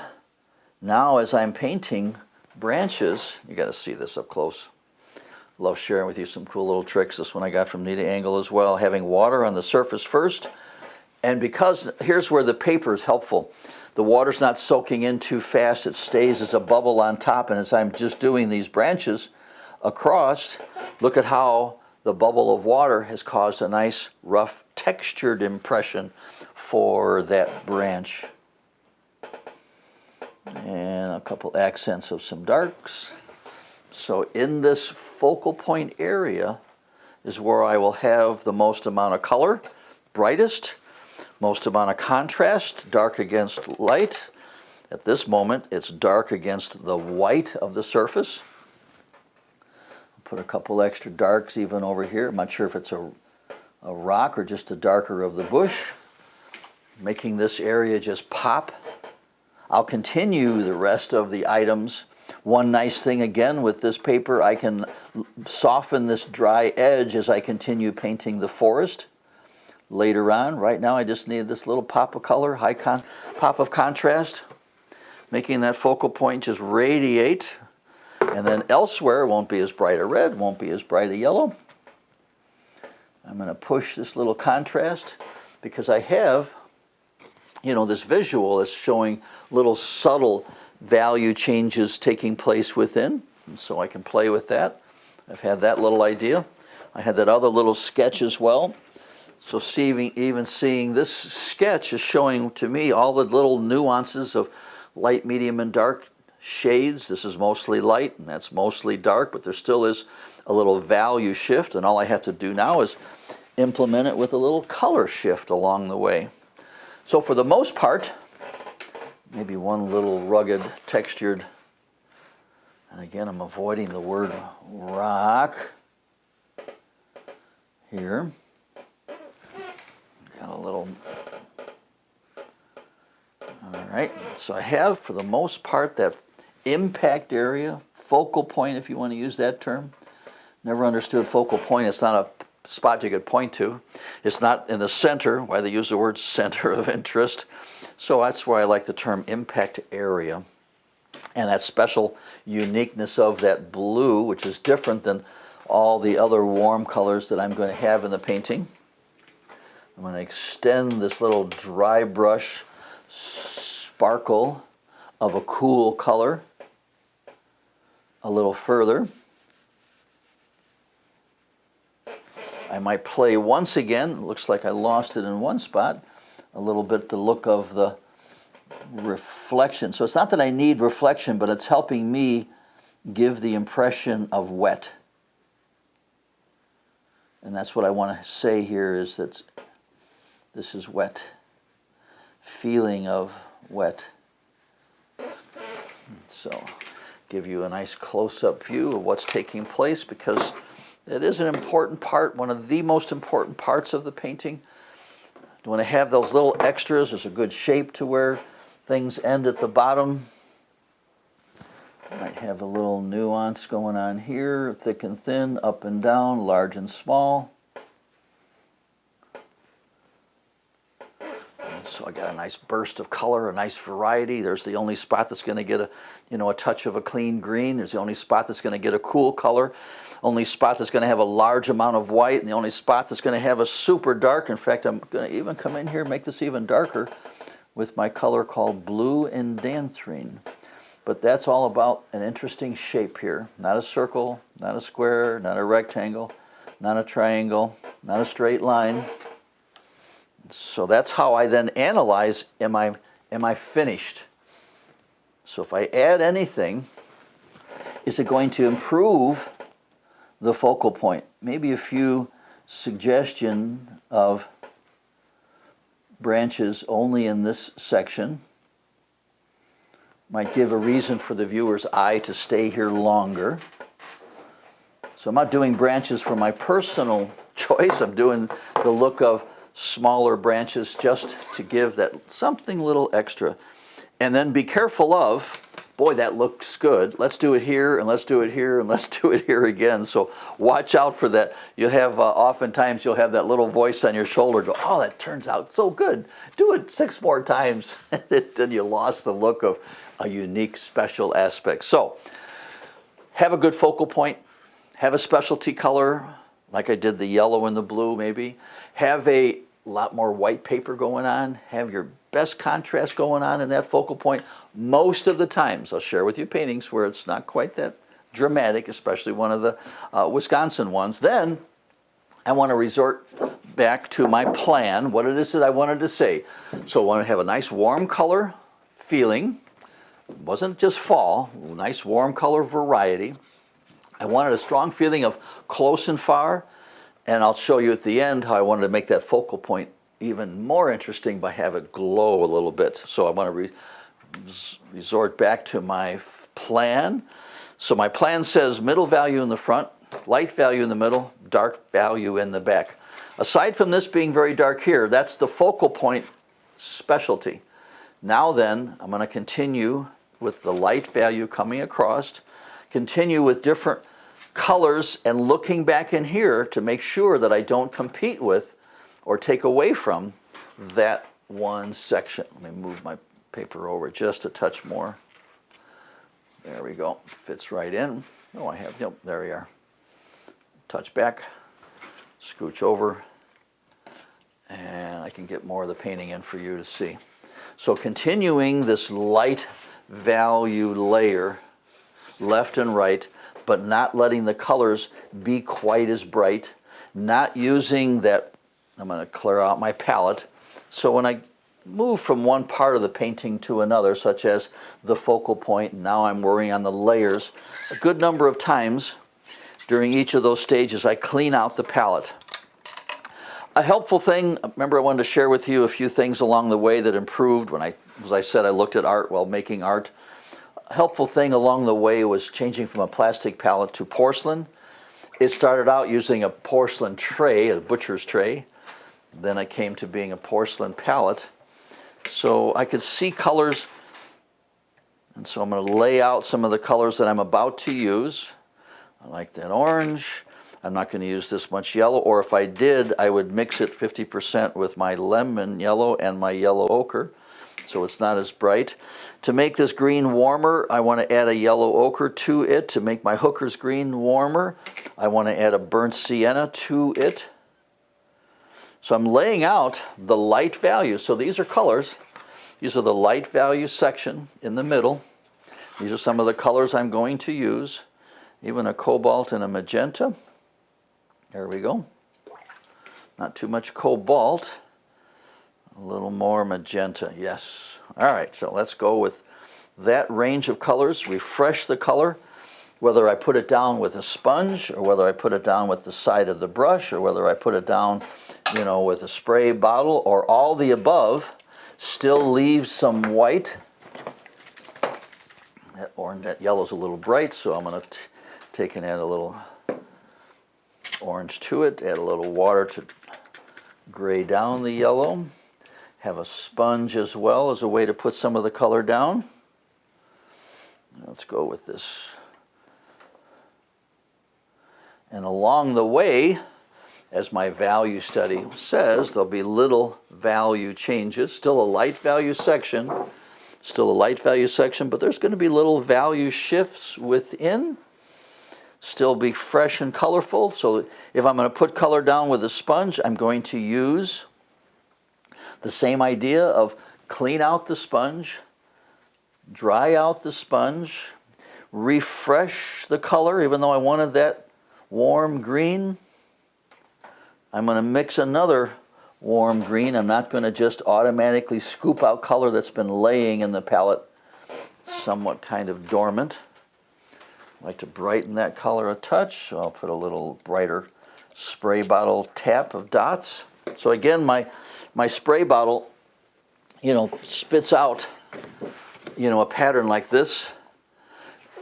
Speaker 1: now as I'm painting branches, you got to see this up close. Love sharing with you some cool little tricks. This one I got from Nita Angle as well. Having water on the surface first. And because, here's where the paper is helpful. The water's not soaking in too fast. It stays as a bubble on top. And as I'm just doing these branches across, look at how the bubble of water has caused a nice, rough, textured impression for that branch. And a couple accents of some darks. So in this focal point area is where I will have the most amount of color, brightest, most amount of contrast, dark against light. At this moment, it's dark against the white of the surface. Put a couple extra darks even over here. I'm not sure if it's a rock or just a darker of the bush, making this area just pop. I'll continue the rest of the items. One nice thing again with this paper, I can soften this dry edge as I continue painting the forest later on. Right now I just need this little pop of color, pop of contrast, making that focal point just radiate. And then elsewhere it won't be as bright a red, won't be as bright a yellow. I'm going to push this little contrast because I have, you know, this visual is showing little subtle value changes taking place within. And so I can play with that. I've had that little idea. I had that other little sketch as well. So even seeing this sketch is showing to me all the little nuances of light, medium, and dark shades. This is mostly light and that's mostly dark, but there still is a little value shift, and all I have to do now is implement it with a little color shift along the way. So for the most part, maybe one little rugged, textured, and again I'm avoiding the word rock here. Got a little, all right, so I have for the most part that impact area, focal point if you want to use that term. Never understood focal point. It's not a spot you could point to. It's not in the center, why they use the word center of interest. So that's why I like the term impact area. And that special uniqueness of that blue, which is different than all the other warm colors that I'm going to have in the painting. I'm going to extend this little dry brush sparkle of a cool color a little further. I might play once again. It looks like I lost it in one spot. a little bit the look of the reflection. So it's not that I need reflection, but it's helping me give the impression of wet. And that's what I want to say here, is that this is wet. Feeling of wet. So give you a nice close-up view of what's taking place, because it is an important part, one of the most important parts of the painting. You want to have those little extras. There's a good shape to where things end at the bottom. Might have a little nuance going on here, thick and thin, up and down, large and small. So I got a nice burst of color, a nice variety. There's the only spot that's going to get a touch of a clean green. There's the only spot that's going to get a cool color. Only spot that's going to have a large amount of white, and the only spot that's going to have a super dark. In fact, I'm going to even come in here and make this even darker with my color called blue indanthrene. But that's all about an interesting shape here. Not a circle, not a square, not a rectangle, not a triangle, not a straight line. So that's how I then analyze, am I finished? So if I add anything, is it going to improve the focal point? Maybe a few suggestion of branches only in this section. Might give a reason for the viewer's eye to stay here longer. So I'm not doing branches for my personal choice. I'm doing the look of smaller branches just to give that something little extra. And then be careful of, boy, that looks good. Let's do it here, and let's do it here, and let's do it here again. So watch out for that. You'll have, oftentimes you'll have that little voice on your shoulder go, oh, that turns out so good. Do it 6 more times. Then you lost the look of a unique, special aspect. So have a good focal point. Have a specialty color, like I did the yellow and the blue maybe. Have a lot more white paper going on. Have your best contrast going on in that focal point. Most of the times, I'll share with you paintings where it's not quite that dramatic, especially one of the Wisconsin ones. Then I want to resort back to my plan, what it is that I wanted to say. So I want to have a nice warm color feeling. It wasn't just fall, nice warm color variety. I wanted a strong feeling of close and far, and I'll show you at the end how I wanted to make that focal point even more interesting by have it glow a little bit. So I want to resort back to my plan. So my plan says middle value in the front, light value in the middle, dark value in the back. Aside from this being very dark here, that's the focal point specialty. Now then, I'm going to continue with the light value coming across, continue with different colors and looking back in here to make sure that I don't compete with or take away from that one section. Let me move my paper over just a touch more. There we go, fits right in. Oh, I have, yep, there we are. Touch back, scooch over, and I can get more of the painting in for you to see. So continuing this light value layer, left and right, but not letting the colors be quite as bright, not using that. I'm going to clear out my palette. So when I move from one part of the painting to another, such as the focal point, now I'm working on the layers, a good number of times during each of those stages I clean out the palette. A helpful thing, remember I wanted to share with you a few things along the way that improved when as I said, I looked at art while making art. A helpful thing along the way was changing from a plastic palette to porcelain. It started out using a porcelain tray, a butcher's tray. Then I came to being a porcelain palette. So I could see colors, and so I'm going to lay out some of the colors that I'm about to use. I like that orange. I'm not going to use this much yellow, or if I did, I would mix it 50% with my lemon yellow and my yellow ochre, so it's not as bright. To make this green warmer, I want to add a yellow ochre to it. To make my hooker's green warmer, I want to add a burnt sienna to it. So I'm laying out the light value. So these are colors. These are the light value section in the middle. These are some of the colors I'm going to use. Even a cobalt and a magenta. There we go. Not too much cobalt. A little more magenta, yes. All right, so let's go with that range of colors. Refresh the color, whether I put it down with a sponge or whether I put it down with the side of the brush or whether I put it down, you know, with a spray bottle or all the above, still leaves some white. That orange, that yellow's a little bright, so I'm going to take and add a little orange to it, add a little water to gray down the yellow. Have a sponge as well as a way to put some of the color down. Let's go with this. And along the way, as my value study says, there'll be little value changes. Still a light value section, but there's going to be little value shifts within. Still be fresh and colorful. So if I'm going to put color down with a sponge, I'm going to use the same idea of clean out the sponge, dry out the sponge, refresh the color, even though I wanted that warm green. I'm going to mix another warm green. I'm not going to just automatically scoop out color that's been laying in the palette, somewhat kind of dormant. I like to brighten that color a touch, so I'll put a little brighter spray bottle tap of dots. So again, my spray bottle, you know, spits out, you know, a pattern like this.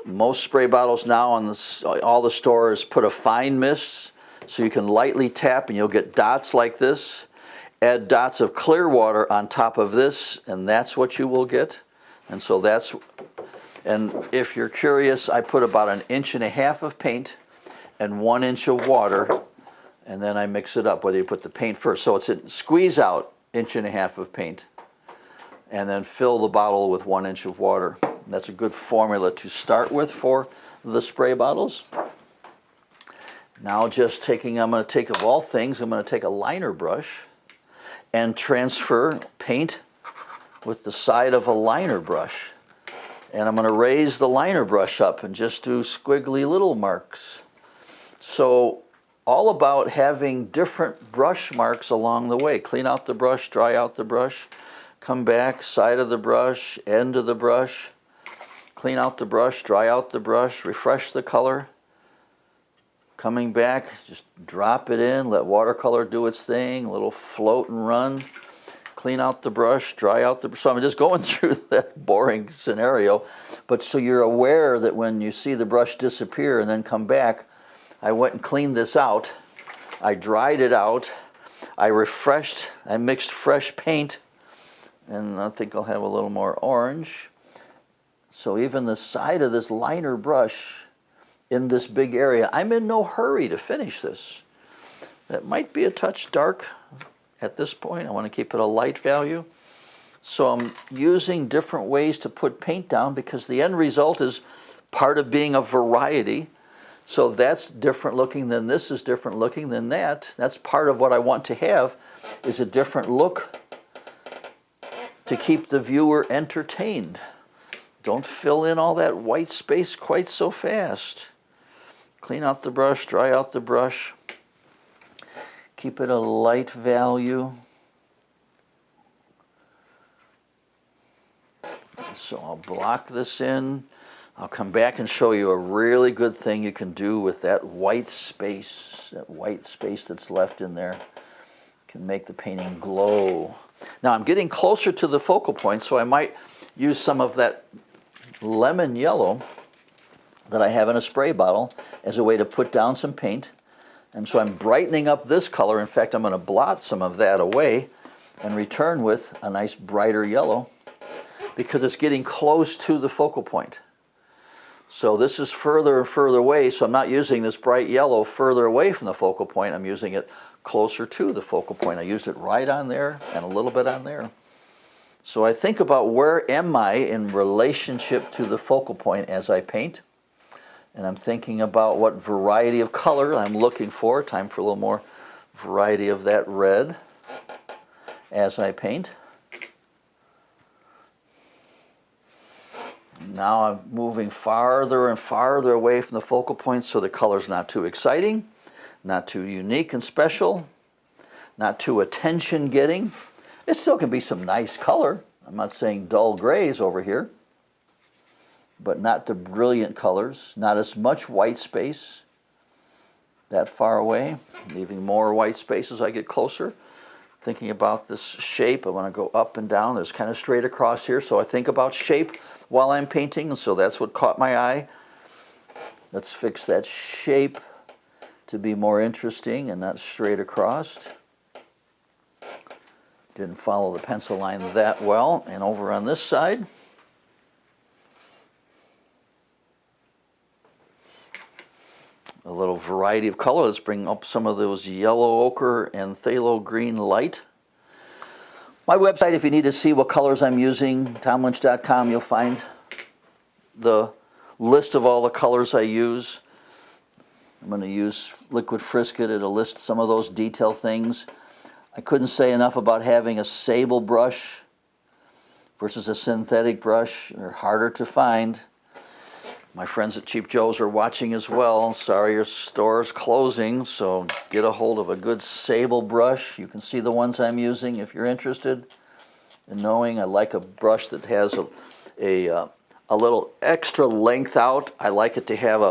Speaker 1: Most spray bottles now on all the stores put a fine mist, so you can lightly tap and you'll get dots like this. Add dots of clear water on top of this, and that's what you will get. And so that's, and if you're curious, I put about 1.5 inches of paint and 1 inch of water, and then I mix it up, whether you put the paint first. So it's a squeeze out 1.5 inches of paint, and then fill the bottle with 1 inch of water. That's a good formula to start with for the spray bottles. Now I'm going to take, of all things, I'm going to take a liner brush and transfer paint with the side of a liner brush. And I'm going to raise the liner brush up and just do squiggly little marks. So all about having different brush marks along the way. Clean out the brush, dry out the brush, come back, side of the brush, end of the brush, clean out the brush, dry out the brush, refresh the color. Coming back, just drop it in, let watercolor do its thing, a little float and run. Clean out the brush, dry out the brush. So I'm just going through that boring scenario, but so you're aware that when you see the brush disappear and then come back, I went and cleaned this out, I dried it out, I refreshed, I mixed fresh paint, and I think I'll have a little more orange. So even the side of this liner brush in this big area, I'm in no hurry to finish this. That might be a touch dark at this point. I want to keep it a light value. So I'm using different ways to put paint down because the end result is part of being a variety. So that's different looking than this is different looking than that. That's part of what I want to have, is a different look to keep the viewer entertained. Don't fill in all that white space quite so fast. Clean out the brush, dry out the brush. Keep it a light value. So I'll block this in. I'll come back and show you a really good thing you can do with that white space that's left in there. Can make the painting glow. Now I'm getting closer to the focal point, so I might use some of that lemon yellow that I have in a spray bottle as a way to put down some paint. And so I'm brightening up this color. In fact, I'm going to blot some of that away and return with a nice brighter yellow because it's getting close to the focal point. So this is further and further away, so I'm not using this bright yellow further away from the focal point. I'm using it closer to the focal point. I used it right on there and a little bit on there. So I think about where am I in relationship to the focal point as I paint. And I'm thinking about what variety of color I'm looking for. Time for a little more variety of that red as I paint. Now I'm moving farther and farther away from the focal point so the color's not too exciting, not too unique and special, not too attention-getting. It still can be some nice color. I'm not saying dull grays over here, but not the brilliant colors, not as much white space that far away, leaving more white space as I get closer. Thinking about this shape, I want to go up and down. There's kind of straight across here, so I think about shape while I'm painting, and so that's what caught my eye. Let's fix that shape to be more interesting and not straight across. Didn't follow the pencil line that well. And over on this side, a little variety of color. Let's bring up some of those yellow ochre and phthalo green light. My website, if you need to see what colors I'm using, tomlynch.com, you'll find the list of all the colors I use. I'm going to use liquid frisket. It'll list some of those detail things. I couldn't say enough about having a sable brush versus a synthetic brush. They're harder to find. My friends at Cheap Joe's are watching as well. Sorry your store's closing, so get a hold of a good sable brush. You can see the ones I'm using if you're interested in knowing. I like a brush that has a little extra length out. I like it to have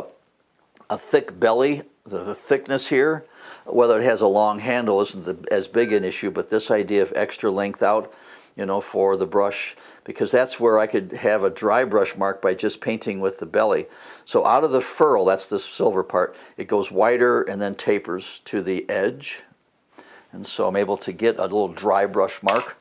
Speaker 1: a thick belly, the thickness here. Whether it has a long handle isn't as big an issue, but this idea of extra length out, you know, for the brush, because that's where I could have a dry brush mark by just painting with the belly. So out of the ferrule, that's the silver part, it goes wider and then tapers to the edge. And so I'm able to get a little dry brush mark.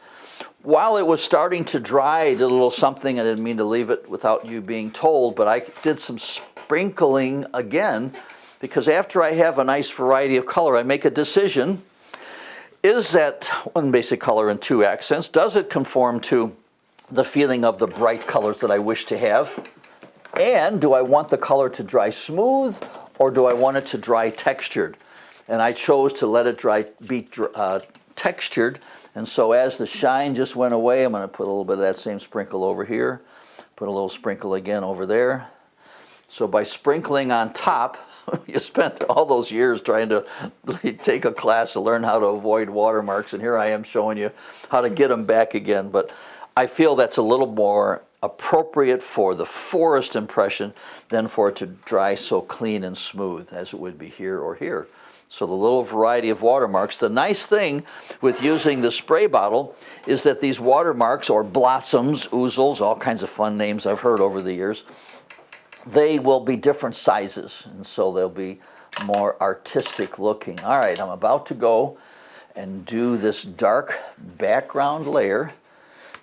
Speaker 1: While it was starting to dry, I did a little something. I didn't mean to leave it without you being told, but I did some sprinkling again, because after I have a nice variety of color, I make a decision. Is that one basic color and two accents? Does it conform to the feeling of the bright colors that I wish to have? And do I want the color to dry smooth, or do I want it to dry textured? And I chose to let it be textured. And so as the shine just went away, I'm going to put a little bit of that same sprinkle over here, put a little sprinkle again over there. So by sprinkling on top, you spent all those years trying to take a class to learn how to avoid watermarks, and here I am showing you how to get them back again. But I feel that's a little more appropriate for the forest impression than for it to dry so clean and smooth as it would be here or here. So the little variety of watermarks. The nice thing with using the spray bottle is that these watermarks, or blossoms, oozles, all kinds of fun names I've heard over the years, they will be different sizes, and so they'll be more artistic looking. All right, I'm about to go and do this dark background layer.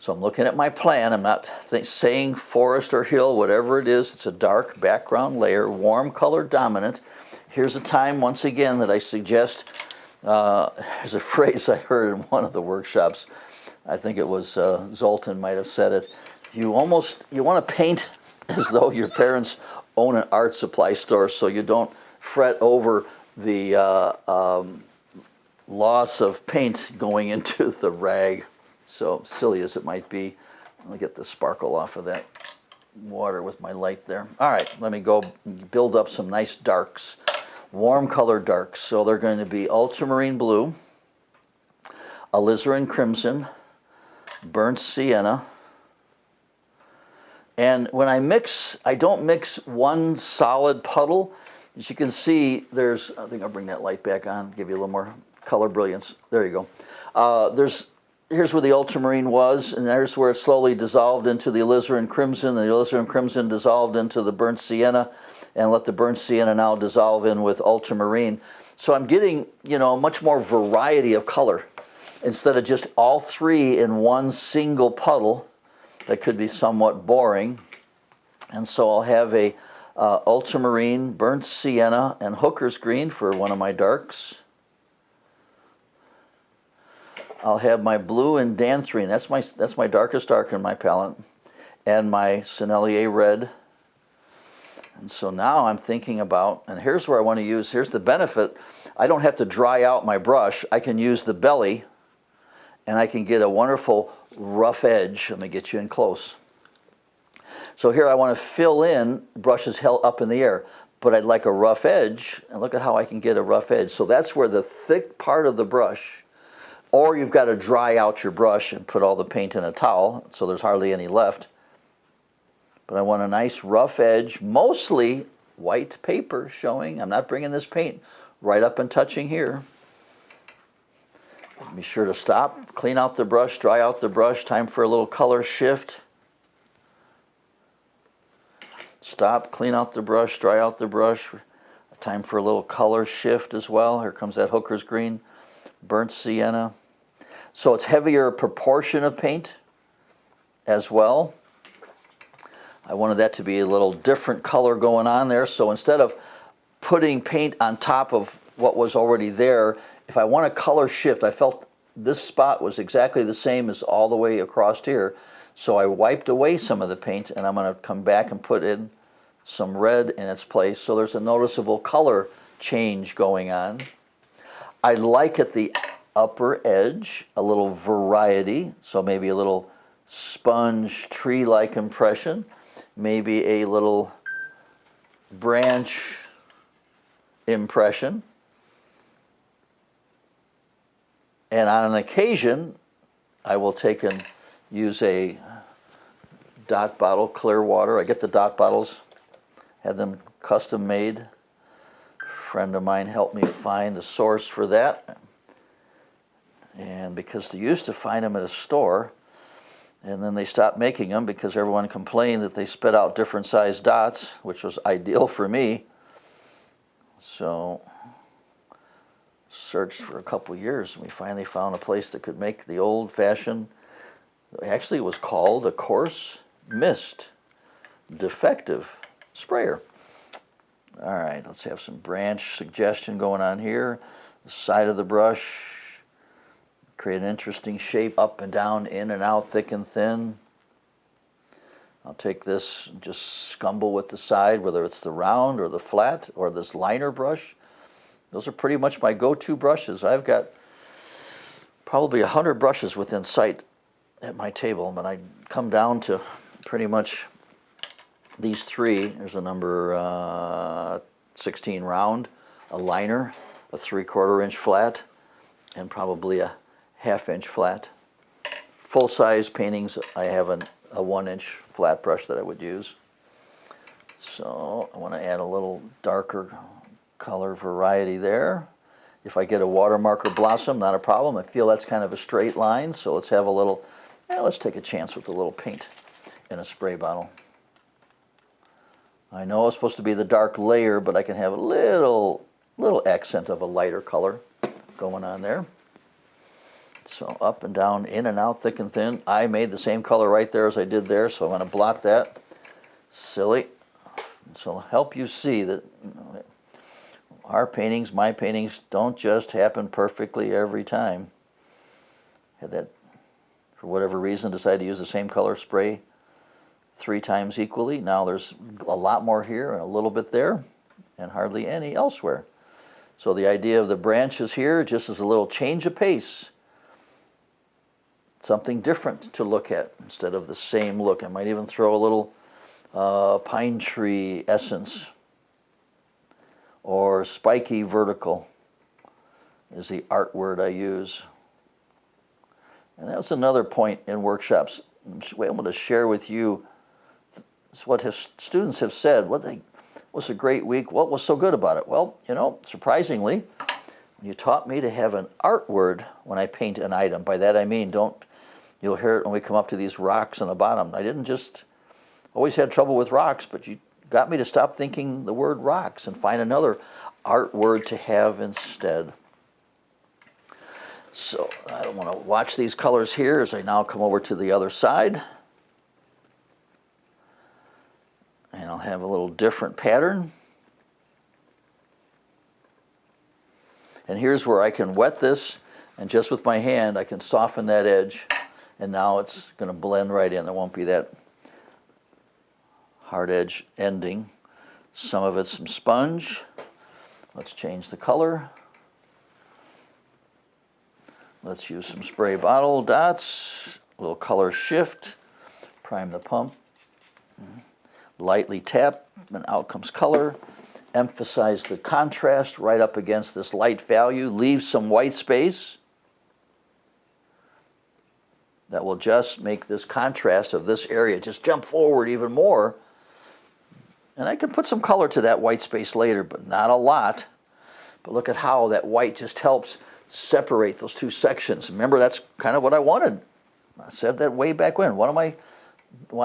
Speaker 1: So I'm looking at my plan. I'm not saying forest or hill, whatever it is. It's a dark background layer, warm color dominant. Here's a time, once again, that I suggest. There's a phrase I heard in one of the workshops. I think it was Zoltan might have said it. You want to paint as though your parents own an art supply store, so you don't fret over the loss of paint going into the rag. So silly as it might be, I'll get the sparkle off of that water with my light there. All right, let me go build up some nice darks, warm color darks. So they're going to be ultramarine blue, alizarin crimson, burnt sienna. And when I mix, I don't mix one solid puddle. As you can see, there's, I think I'll bring that light back on, give you a little more color brilliance. There you go. Here's where the ultramarine was, and there's where it slowly dissolved into the alizarin crimson, and the alizarin crimson dissolved into the burnt sienna, and let the burnt sienna now dissolve in with ultramarine. So I'm getting, you know, much more variety of color instead of just all three in one single puddle. That could be somewhat boring. And so I'll have a ultramarine, burnt sienna, and hooker's green for one of my darks. I'll have my blue and danthrine. That's my darkest dark in my palette. And my Sennelier red. And so now I'm thinking about, and here's where I want to use, here's the benefit. I don't have to dry out my brush. I can use the belly, and I can get a wonderful rough edge. Let me get you in close. So here I want to fill in, brush is held up in the air, but I'd like a rough edge, and look at how I can get a rough edge. So that's where the thick part of the brush or you've got to dry out your brush and put all the paint in a towel so there's hardly any left. But I want a nice rough edge, mostly white paper showing. I'm not bringing this paint right up and touching here. Be sure to stop, clean out the brush, dry out the brush. Time for a little color shift. Stop, clean out the brush, dry out the brush. Time for a little color shift as well. Here comes that Hooker's green, burnt sienna. So it's heavier proportion of paint as well. I wanted that to be a little different color going on there. So instead of putting paint on top of what was already there, if I want a color shift, I felt this spot was exactly the same as all the way across here. So I wiped away some of the paint, and I'm going to come back and put in some red in its place. So there's a noticeable color change going on. I like at the upper edge a little variety. So maybe a little sponge tree-like impression. Maybe a little branch impression. And on an occasion, I will take and use a dot bottle, clear water. I get the dot bottles, had them custom made. A friend of mine helped me find the source for that. And because they used to find them at a store, and then they stopped making them because everyone complained that they spit out different sized dots, which was ideal for me. So searched for a couple years, and we finally found a place that could make the old-fashioned, actually it was called a coarse mist defective sprayer. All right, let's have some branch suggestion going on here. The side of the brush, create an interesting shape up and down, in and out, thick and thin. I'll take this and just scumble with the side, whether it's the round or the flat or this liner brush. Those are pretty much my go-to brushes. I've got probably 100 brushes within sight at my table, but I come down to pretty much these three. There's a number 16 round, a liner, a 3/4 inch flat, and probably a 1/2 inch flat. Full-size paintings, I have a 1 inch flat brush that I would use. So I want to add a little darker color variety there. If I get a watermark or blossom, not a problem. I feel that's kind of a straight line, so let's have a little, let's take a chance with a little paint in a spray bottle. I know it's supposed to be the dark layer, but I can have a little accent of a lighter color going on there. So up and down, in and out, thick and thin. I made the same color right there as I did there, so I'm going to blot that. Silly. So I'll help you see that our paintings, my paintings, don't just happen perfectly every time. Had that, for whatever reason, decided to use the same color spray 3 times equally. Now there's a lot more here and a little bit there and hardly any elsewhere. So the idea of the branches here just is a little change of pace. Something different to look at instead of the same look. I might even throw a little pine tree essence, or spiky vertical is the art word I use. And that's another point in workshops. I'm able to share with you what students have said. What was a great week? What was so good about it? Well, surprisingly, you taught me to have an art word when I paint an item. By that I mean, you'll hear it when we come up to these rocks on the bottom. I didn't just always had trouble with rocks, but you got me to stop thinking the word rocks and find another art word to have instead. So I don't want to watch these colors here as I now come over to the other side. And I'll have a little different pattern. And here's where I can wet this, and just with my hand I can soften that edge, and now it's going to blend right in. There won't be that hard edge ending. Some of it's some sponge. Let's change the color. Let's use some spray bottle dots, a little color shift, prime the pump, lightly tap, and out comes color. Emphasize the contrast right up against this light value, leave some white space. that will just make this contrast of this area just jump forward even more. And I can put some color to that white space later, but not a lot. But look at how that white just helps separate those two sections. Remember, that's kind of what I wanted. I said that way back when. Why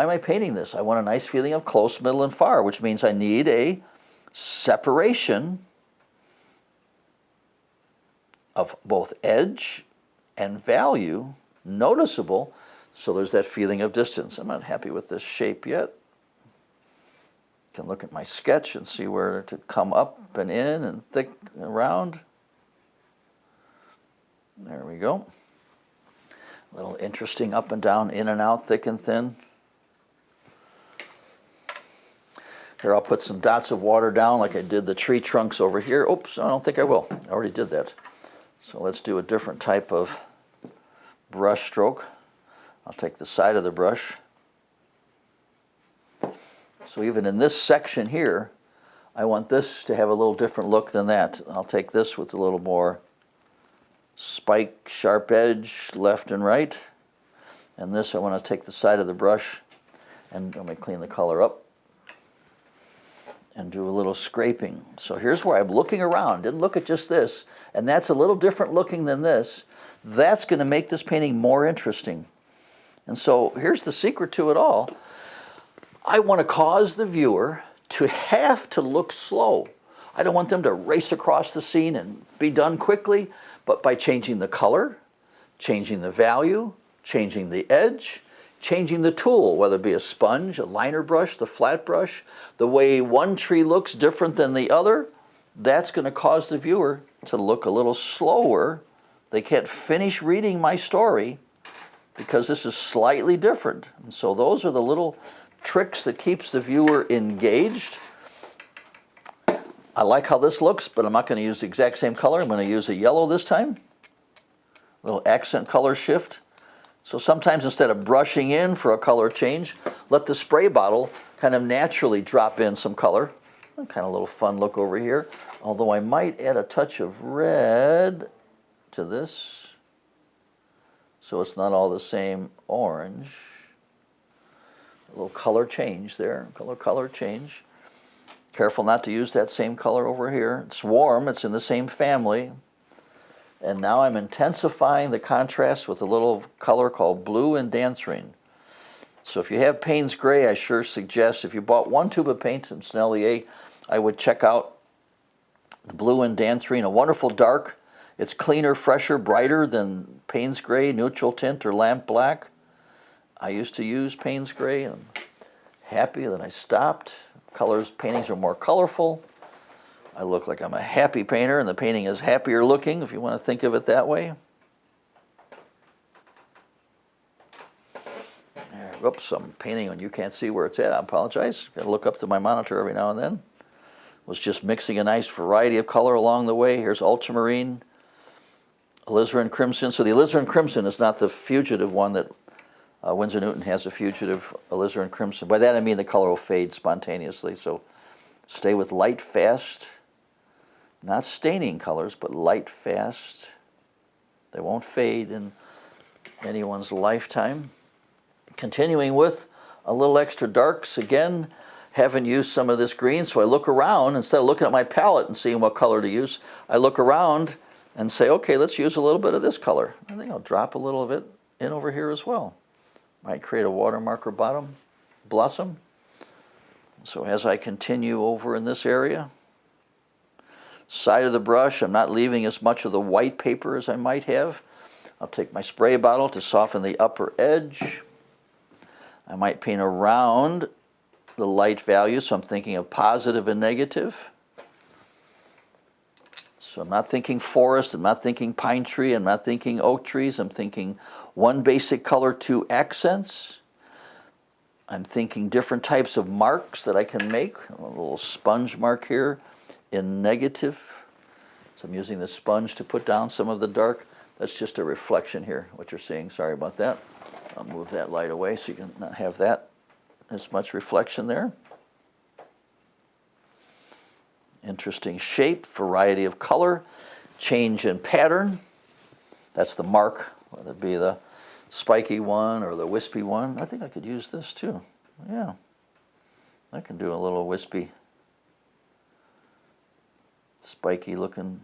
Speaker 1: am I painting this? I want a nice feeling of close, middle, and far, which means I need a separation of both edge and value, noticeable, so there's that feeling of distance. I'm not happy with this shape yet. Can look at my sketch and see where to come up and in and thick and around. There we go. A little interesting up and down, in and out, thick and thin. Here I'll put some dots of water down like I did the tree trunks over here. Oops, I don't think I will. I already did that. So let's do a different type of brush stroke. I'll take the side of the brush. So even in this section here, I want this to have a little different look than that. I'll take this with a little more spike, sharp edge, left and right. And this, I want to take the side of the brush and let me clean the color up and do a little scraping. So here's where I'm looking around. Didn't look at just this. And that's a little different looking than this. That's going to make this painting more interesting. And so here's the secret to it all. I want to cause the viewer to have to look slow. I don't want them to race across the scene and be done quickly, but by changing the color, changing the value, changing the edge, changing the tool, whether it be a sponge, a liner brush, the flat brush, the way one tree looks different than the other, that's going to cause the viewer to look a little slower. They can't finish reading my story because this is slightly different. And so those are the little tricks that keeps the viewer engaged. I like how this looks, but I'm not going to use the exact same color. I'm going to use a yellow this time. A little accent color shift. So sometimes instead of brushing in for a color change, let the spray bottle kind of naturally drop in some color. Kind of a little fun look over here. Although I might add a touch of red to this so it's not all the same orange. A little color change there, color change. Careful not to use that same color over here. It's warm, it's in the same family. And now I'm intensifying the contrast with a little color called blue and dancerine. So if you have Payne's Gray, I sure suggest, if you bought one tube of paint in Snellier, I would check out the blue and dancerine, a wonderful dark. It's cleaner, fresher, brighter than Payne's Gray, neutral tint, or lamp black. I used to use Payne's Gray, and I'm happy that I stopped. Paintings are more colorful. I look like I'm a happy painter, and the painting is happier looking, if you want to think of it that way. Oops, I'm painting and you can't see where it's at. I apologize. Got to look up to my monitor every now and then. Was just mixing a nice variety of color along the way. Here's ultramarine, alizarin crimson. So the alizarin crimson is not the fugitive one that Winsor Newton has, a fugitive alizarin crimson. By that I mean the color will fade spontaneously. So stay with light, fast, not staining colors, but light, fast. They won't fade in anyone's lifetime. Continuing with a little extra darks. Again, haven't used some of this green, so I look around. Instead of looking at my palette and seeing what color to use, I look around and say, okay, let's use a little bit of this color. I think I'll drop a little of it in over here as well. Might create a watermark or bottom blossom. So as I continue over in this area, side of the brush, I'm not leaving as much of the white paper as I might have. I'll take my spray bottle to soften the upper edge. I might paint around the light value, so I'm thinking of positive and negative. So I'm not thinking forest, I'm not thinking pine tree, I'm not thinking oak trees, I'm thinking one basic color, two accents. I'm thinking different types of marks that I can make. A little sponge mark here in negative. So I'm using the sponge to put down some of the dark. That's just a reflection here, what you're seeing. Sorry about that. I'll move that light away so you can not have that as much reflection there. Interesting shape, variety of color, change in pattern. That's the mark, whether it be the spiky one or the wispy one. I think I could use this too. Yeah, I can do a little wispy, spiky looking.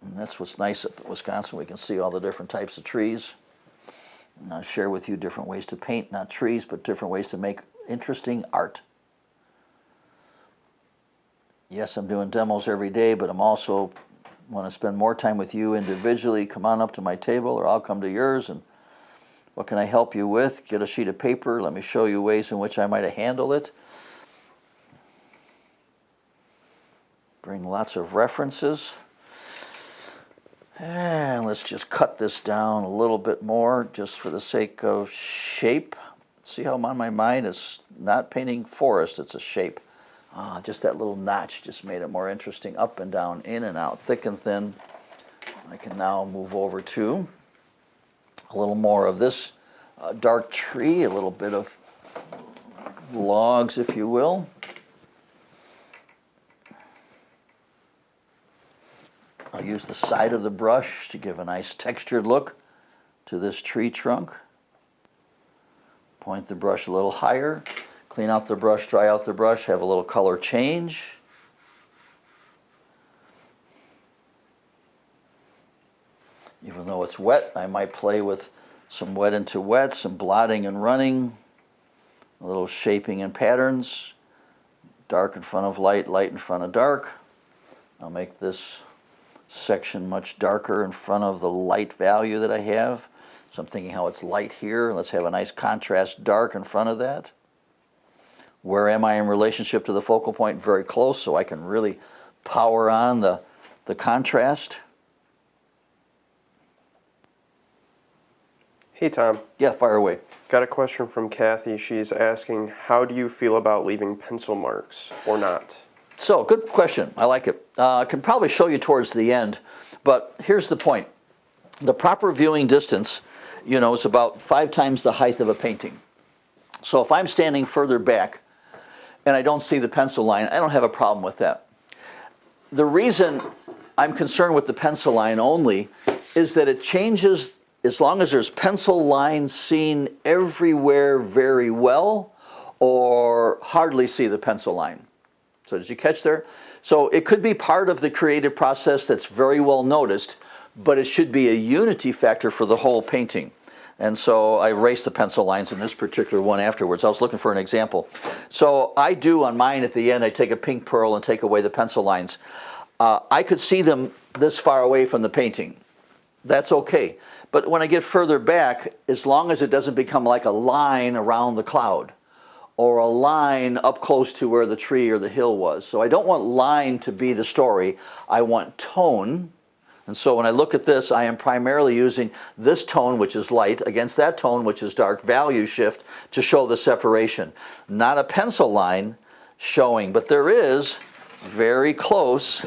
Speaker 1: And that's what's nice up in Wisconsin. We can see all the different types of trees. And I'll share with you different ways to paint, not trees, but different ways to make interesting art. Yes, I'm doing demos every day, but I'm also want to spend more time with you individually. Come on up to my table, or I'll come to yours. And what can I help you with? Get a sheet of paper. Let me show you ways in which I might have handled it. Bring lots of references. And let's just cut this down a little bit more just for the sake of shape. See how I'm on my mind? It's not painting forest, it's a shape. Just that little notch just made it more interesting. Up and down, in and out, thick and thin. I can now move over to a little more of this dark tree, a little bit of logs, if you will. I'll use the side of the brush to give a nice textured look to this tree trunk. Point the brush a little higher. Clean out the brush, dry out the brush, have a little color change. Even though it's wet, I might play with some wet into wet, some blotting and running, a little shaping and patterns. Dark in front of light, light in front of dark. I'll make this section much darker in front of the light value that I have. So I'm thinking how it's light here. Let's have a nice contrast dark in front of that. Where am I in relationship to the focal point? Very close, so I can really power on the contrast.
Speaker 2: Hey Tom.
Speaker 1: Yeah, fire away.
Speaker 2: Got a question from Kathy. She's asking, how do you feel about leaving pencil marks or not?
Speaker 1: So, good question. I like it. I can probably show you towards the end, but here's the point. The proper viewing distance, you know, is about 5 times the height of a painting. So if I'm standing further back and I don't see the pencil line, I don't have a problem with that. The reason I'm concerned with the pencil line only is that it changes as long as there's pencil lines seen everywhere very well or hardly see the pencil line. So did you catch there? So it could be part of the creative process that's very well noticed, but it should be a unity factor for the whole painting. And so I erased the pencil lines in this particular one afterwards. I was looking for an example. So I do on mine at the end, I take a pink pearl and take away the pencil lines. I could see them this far away from the painting. That's okay. But when I get further back, as long as it doesn't become like a line around the cloud, or a line up close to where the tree or the hill was. So I don't want line to be the story, I want tone. And so when I look at this, I am primarily using this tone, which is light, against that tone, which is dark, value shift, to show the separation. Not a pencil line showing, but there is very close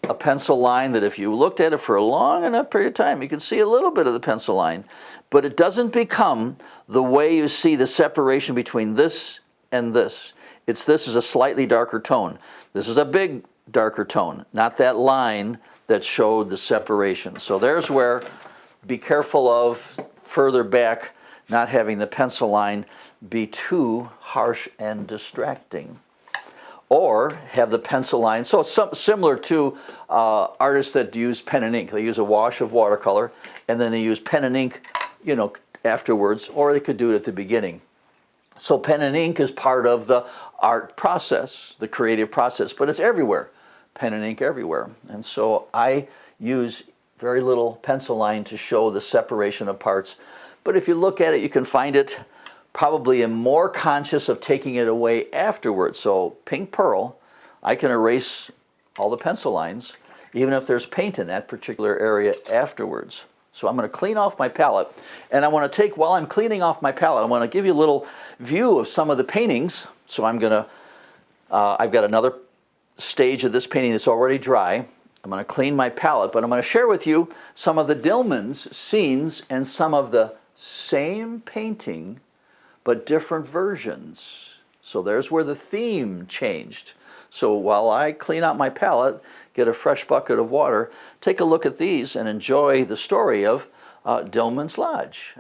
Speaker 1: a pencil line that if you looked at it for a long enough period of time, you can see a little bit of the pencil line, but it doesn't become the way you see the separation between this and this. This is a slightly darker tone. This is a big darker tone, not that line that showed the separation. So there's where, be careful of further back, not having the pencil line be too harsh and distracting. Or have the pencil line, so similar to artists that use pen and ink. They use a wash of watercolor and then they use pen and ink, you know, afterwards, or they could do it at the beginning. So pen and ink is part of the art process, the creative process, but it's everywhere. Pen and ink everywhere. And so I use very little pencil line to show the separation of parts. But if you look at it, you can find it probably am more conscious of taking it away afterwards. So pink pearl, I can erase all the pencil lines, even if there's paint in that particular area afterwards. So I'm going to clean off my palette, and I want to take, while I'm cleaning off my palette, I want to give you a little view of some of the paintings. So I'm going to, I've got another stage of this painting that's already dry. I'm going to clean my palette, but I'm going to share with you some of the Dillman's scenes and some of the same painting but different versions. So there's where the theme changed. So while I clean out my palette, get a fresh bucket of water, take a look at these and enjoy the story of Dillman's Lodge.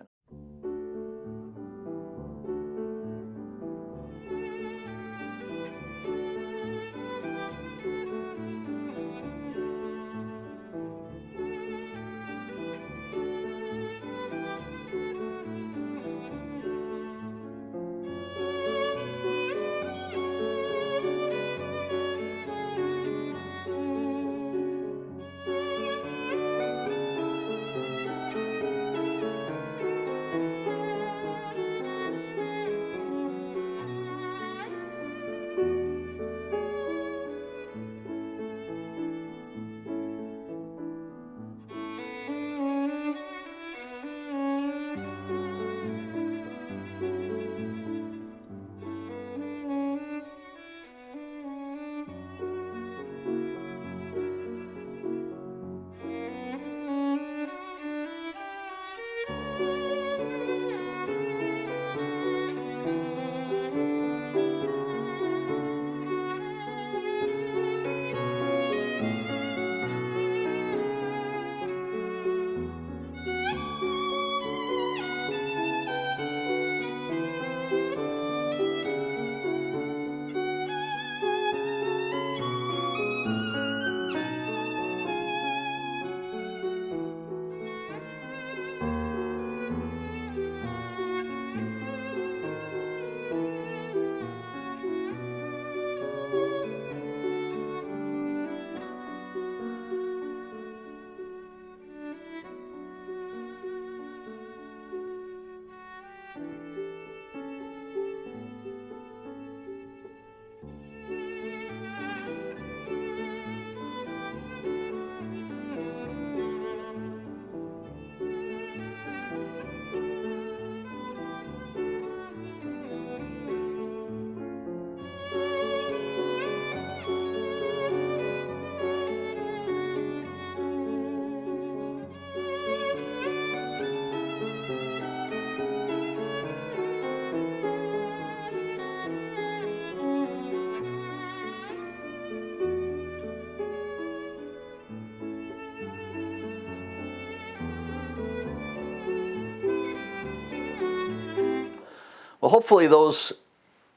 Speaker 1: Well, hopefully those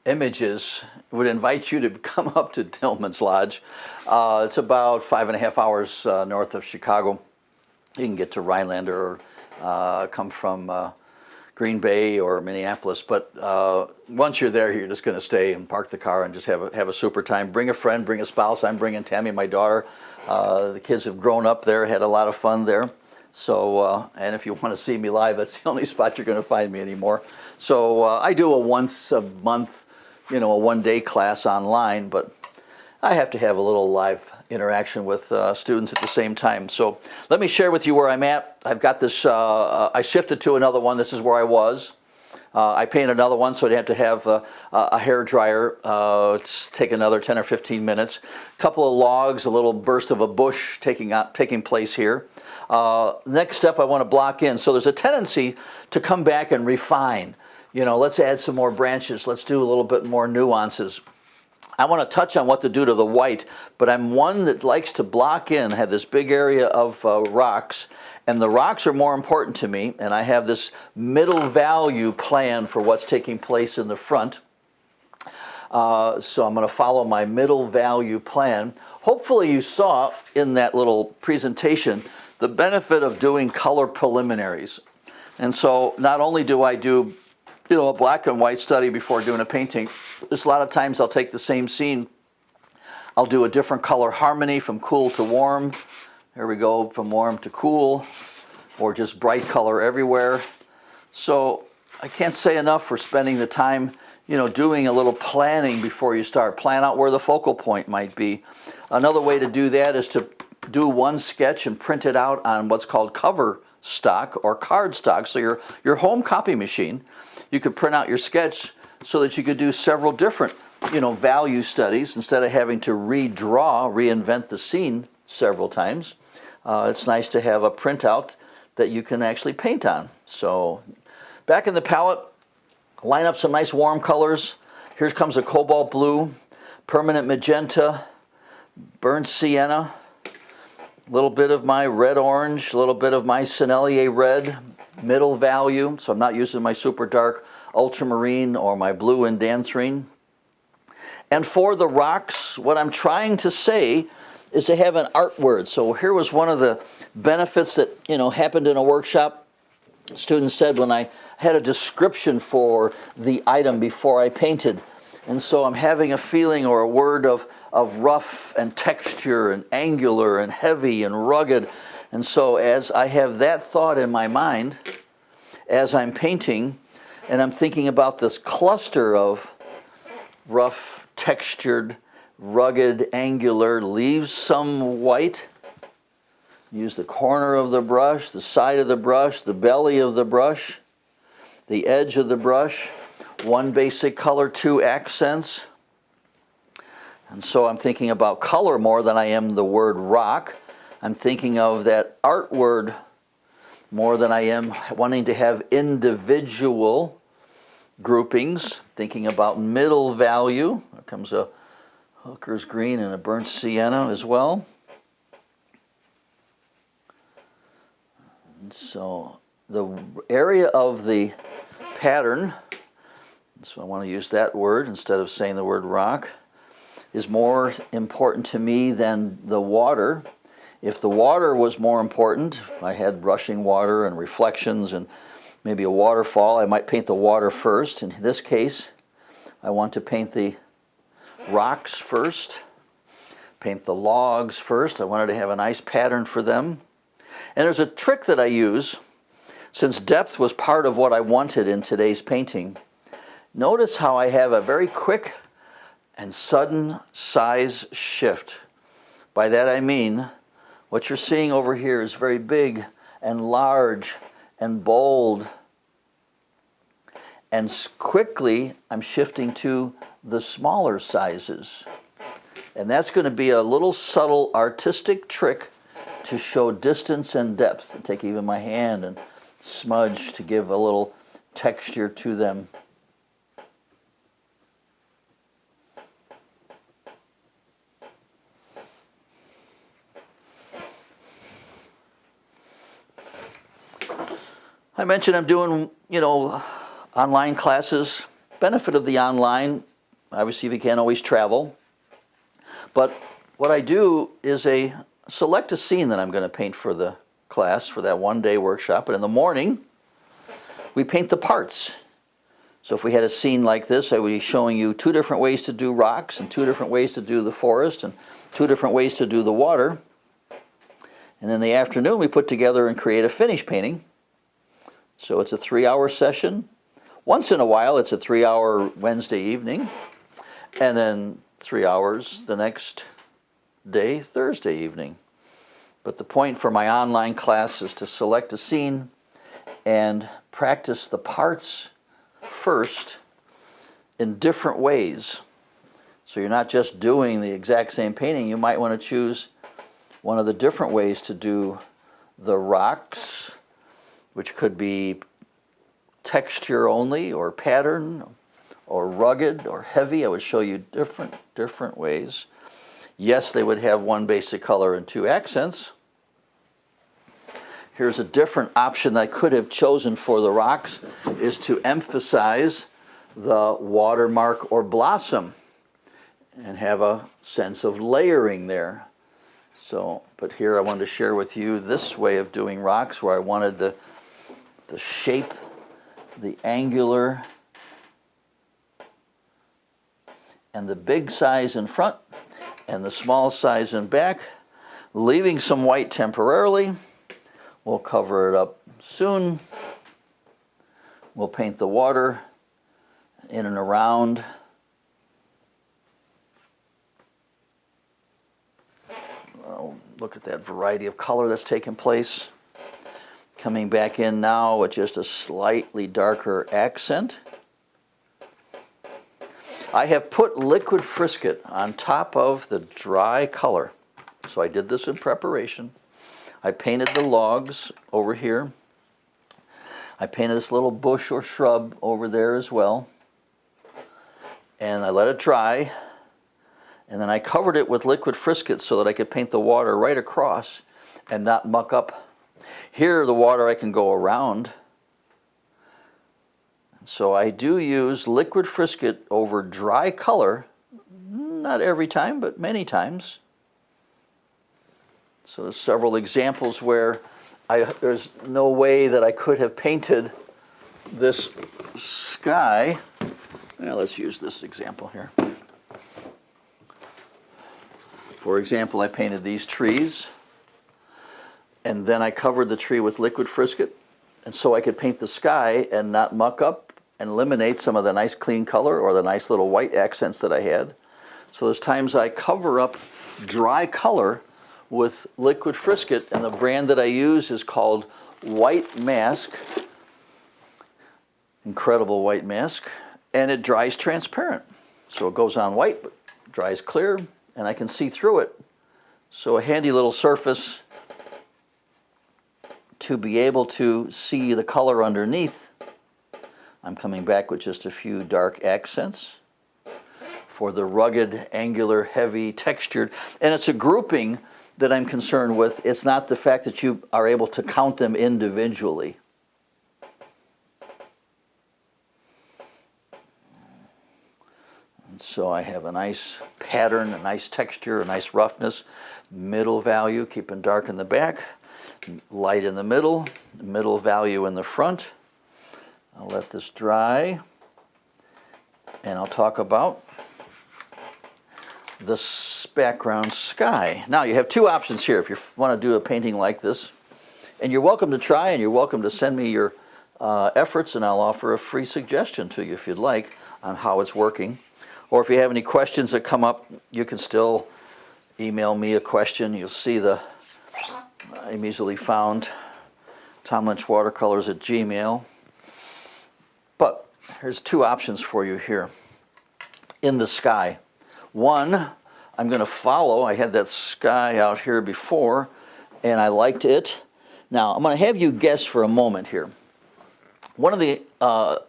Speaker 1: images would invite you to come up to Dillman's Lodge. It's about 5.5 hours north of Chicago. You can get to Rhinelander or come from Green Bay or Minneapolis. But once you're there, you're just going to stay and park the car and just have a super time. Bring a friend, bring a spouse. I'm bringing Tammy, my daughter. The kids have grown up there, had a lot of fun there. So, and if you want to see me live, that's the only spot you're going to find me anymore. So I do a once a month, a one-day class online, but I have to have a little live interaction with students at the same time. So let me share with you where I'm at. I've got this, I shifted to another one. This is where I was. I painted another one, so I'd have to have a hair dryer. It's take another 10 or 15 minutes. A couple of logs, a little burst of a bush taking place here. Next step, I want to block in. So there's a tendency to come back and refine. Let's add some more branches. Let's do a little bit more nuances. I want to touch on what to do to the white, but I'm one that likes to block in, have this big area of rocks, and the rocks are more important to me, and I have this middle value plan for what's taking place in the front. So I'm going to follow my middle value plan. Hopefully you saw in that little presentation the benefit of doing color preliminaries. And so not only do I do a black and white study before doing a painting, there's a lot of times I'll take the same scene, I'll do a different color harmony from cool to warm. There we go, from warm to cool, or just bright color everywhere. So I can't say enough for spending the time, doing a little planning before you start. Plan out where the focal point might be. Another way to do that is to do one sketch and print it out on what's called cover stock or card stock. So your home copy machine, you could print out your sketch so that you could do several different, value studies instead of having to reinvent the scene several times. It's nice to have a printout that you can actually paint on. So back in the palette, line up some nice warm colors, Here comes a cobalt blue, permanent magenta, burnt sienna, a little bit of my red orange, a little bit of my Sennelier red, middle value, so I'm not using my super dark ultramarine or my blue indanthrine. And for the rocks, what I'm trying to say is to have an art word. So here was one of the benefits that happened in a workshop. Students said when I had a description for the item before I painted, and so I'm having a feeling or a word of rough and texture and angular and heavy and rugged. And so as I have that thought in my mind, as I'm painting, and I'm thinking about this cluster of rough, textured, rugged, angular, leaves some white. Use the corner of the brush, the side of the brush, the belly of the brush, the edge of the brush, one basic color, two accents. And so I'm thinking about color more than I am the word rock. I'm thinking of that art word more than I am wanting to have individual groupings, thinking about middle value. There comes a Hooker's green and a burnt sienna as well. And so the area of the pattern, so I want to use that word instead of saying the word rock, is more important to me than the water. If the water was more important, if I had rushing water and reflections and maybe a waterfall, I might paint the water first. In this case, I want to paint the rocks first, paint the logs first. I wanted to have a nice pattern for them. And there's a trick that I use, since depth was part of what I wanted in today's painting. Notice how I have a very quick and sudden size shift. By that I mean, what you're seeing over here is very big and large and bold. And quickly, I'm shifting to the smaller sizes. And that's going to be a little subtle artistic trick to show distance and depth. I take even my hand and smudge to give a little texture to them. I mentioned I'm doing, online classes. Benefit of the online, obviously you can't always travel. But what I do is select a scene that I'm going to paint for the class, for that one-day workshop. And in the morning, we paint the parts. So if we had a scene like this, I would be showing you 2 different ways to do rocks and 2 different ways to do the forest and 2 different ways to do the water. And in the afternoon, we put together and create a finish painting. So it's a 3-hour session. Once in a while, it's a 3-hour Wednesday evening, and then 3 hours the next day, Thursday evening. But the point for my online class is to select a scene and practice the parts first in different ways. So you're not just doing the exact same painting. You might want to choose one of the different ways to do the rocks, which could be texture only or pattern or rugged or heavy. I would show you different ways. Yes, they would have one basic color and 2 accents. Here's a different option I could have chosen for the rocks, is to emphasize the watermark or blossom and have a sense of layering there. So, but here I wanted to share with you this way of doing rocks, where I wanted the shape, the angular, and the big size in front and the small size in back, leaving some white temporarily. We'll cover it up soon. We'll paint the water in and around. Look at that variety of color that's taken place. Coming back in now with just a slightly darker accent. I have put liquid frisket on top of the dry color. So I did this in preparation. I painted the logs over here. I painted this little bush or shrub over there as well. and I let it dry, and then I covered it with liquid frisket so that I could paint the water right across and not muck up. Here, the water I can go around. So I do use liquid frisket over dry color, not every time, but many times. So there's several examples where there's no way that I could have painted this sky. Well, let's use this example here. For example, I painted these trees, and then I covered the tree with liquid frisket, and so I could paint the sky and not muck up and eliminate some of the nice clean color or the nice little white accents that I had. So there's times I cover up dry color with liquid frisket, and the brand that I use is called White Mask. Incredible white mask, and it dries transparent. So it goes on white, but dries clear, and I can see through it. So a handy little surface to be able to see the color underneath. I'm coming back with just a few dark accents for the rugged, angular, heavy, textured, and it's a grouping that I'm concerned with. It's not the fact that you are able to count them individually. And so I have a nice pattern, a nice texture, a nice roughness, middle value, keeping dark in the back, light in the middle value in the front. I'll let this dry, and I'll talk about the background sky. Now you have two options here if you want to do a painting like this, and you're welcome to try, and you're welcome to send me your efforts, and I'll offer a free suggestion to you if you'd like on how it's working. Or if you have any questions that come up, you can still email me a question. You'll see I'm easily found, tomlynchwatercolors@gmail.com. But here's two options for you here in the sky. One, I'm going to follow. I had that sky out here before, and I liked it. Now, I'm going to have you guess for a moment here. One of the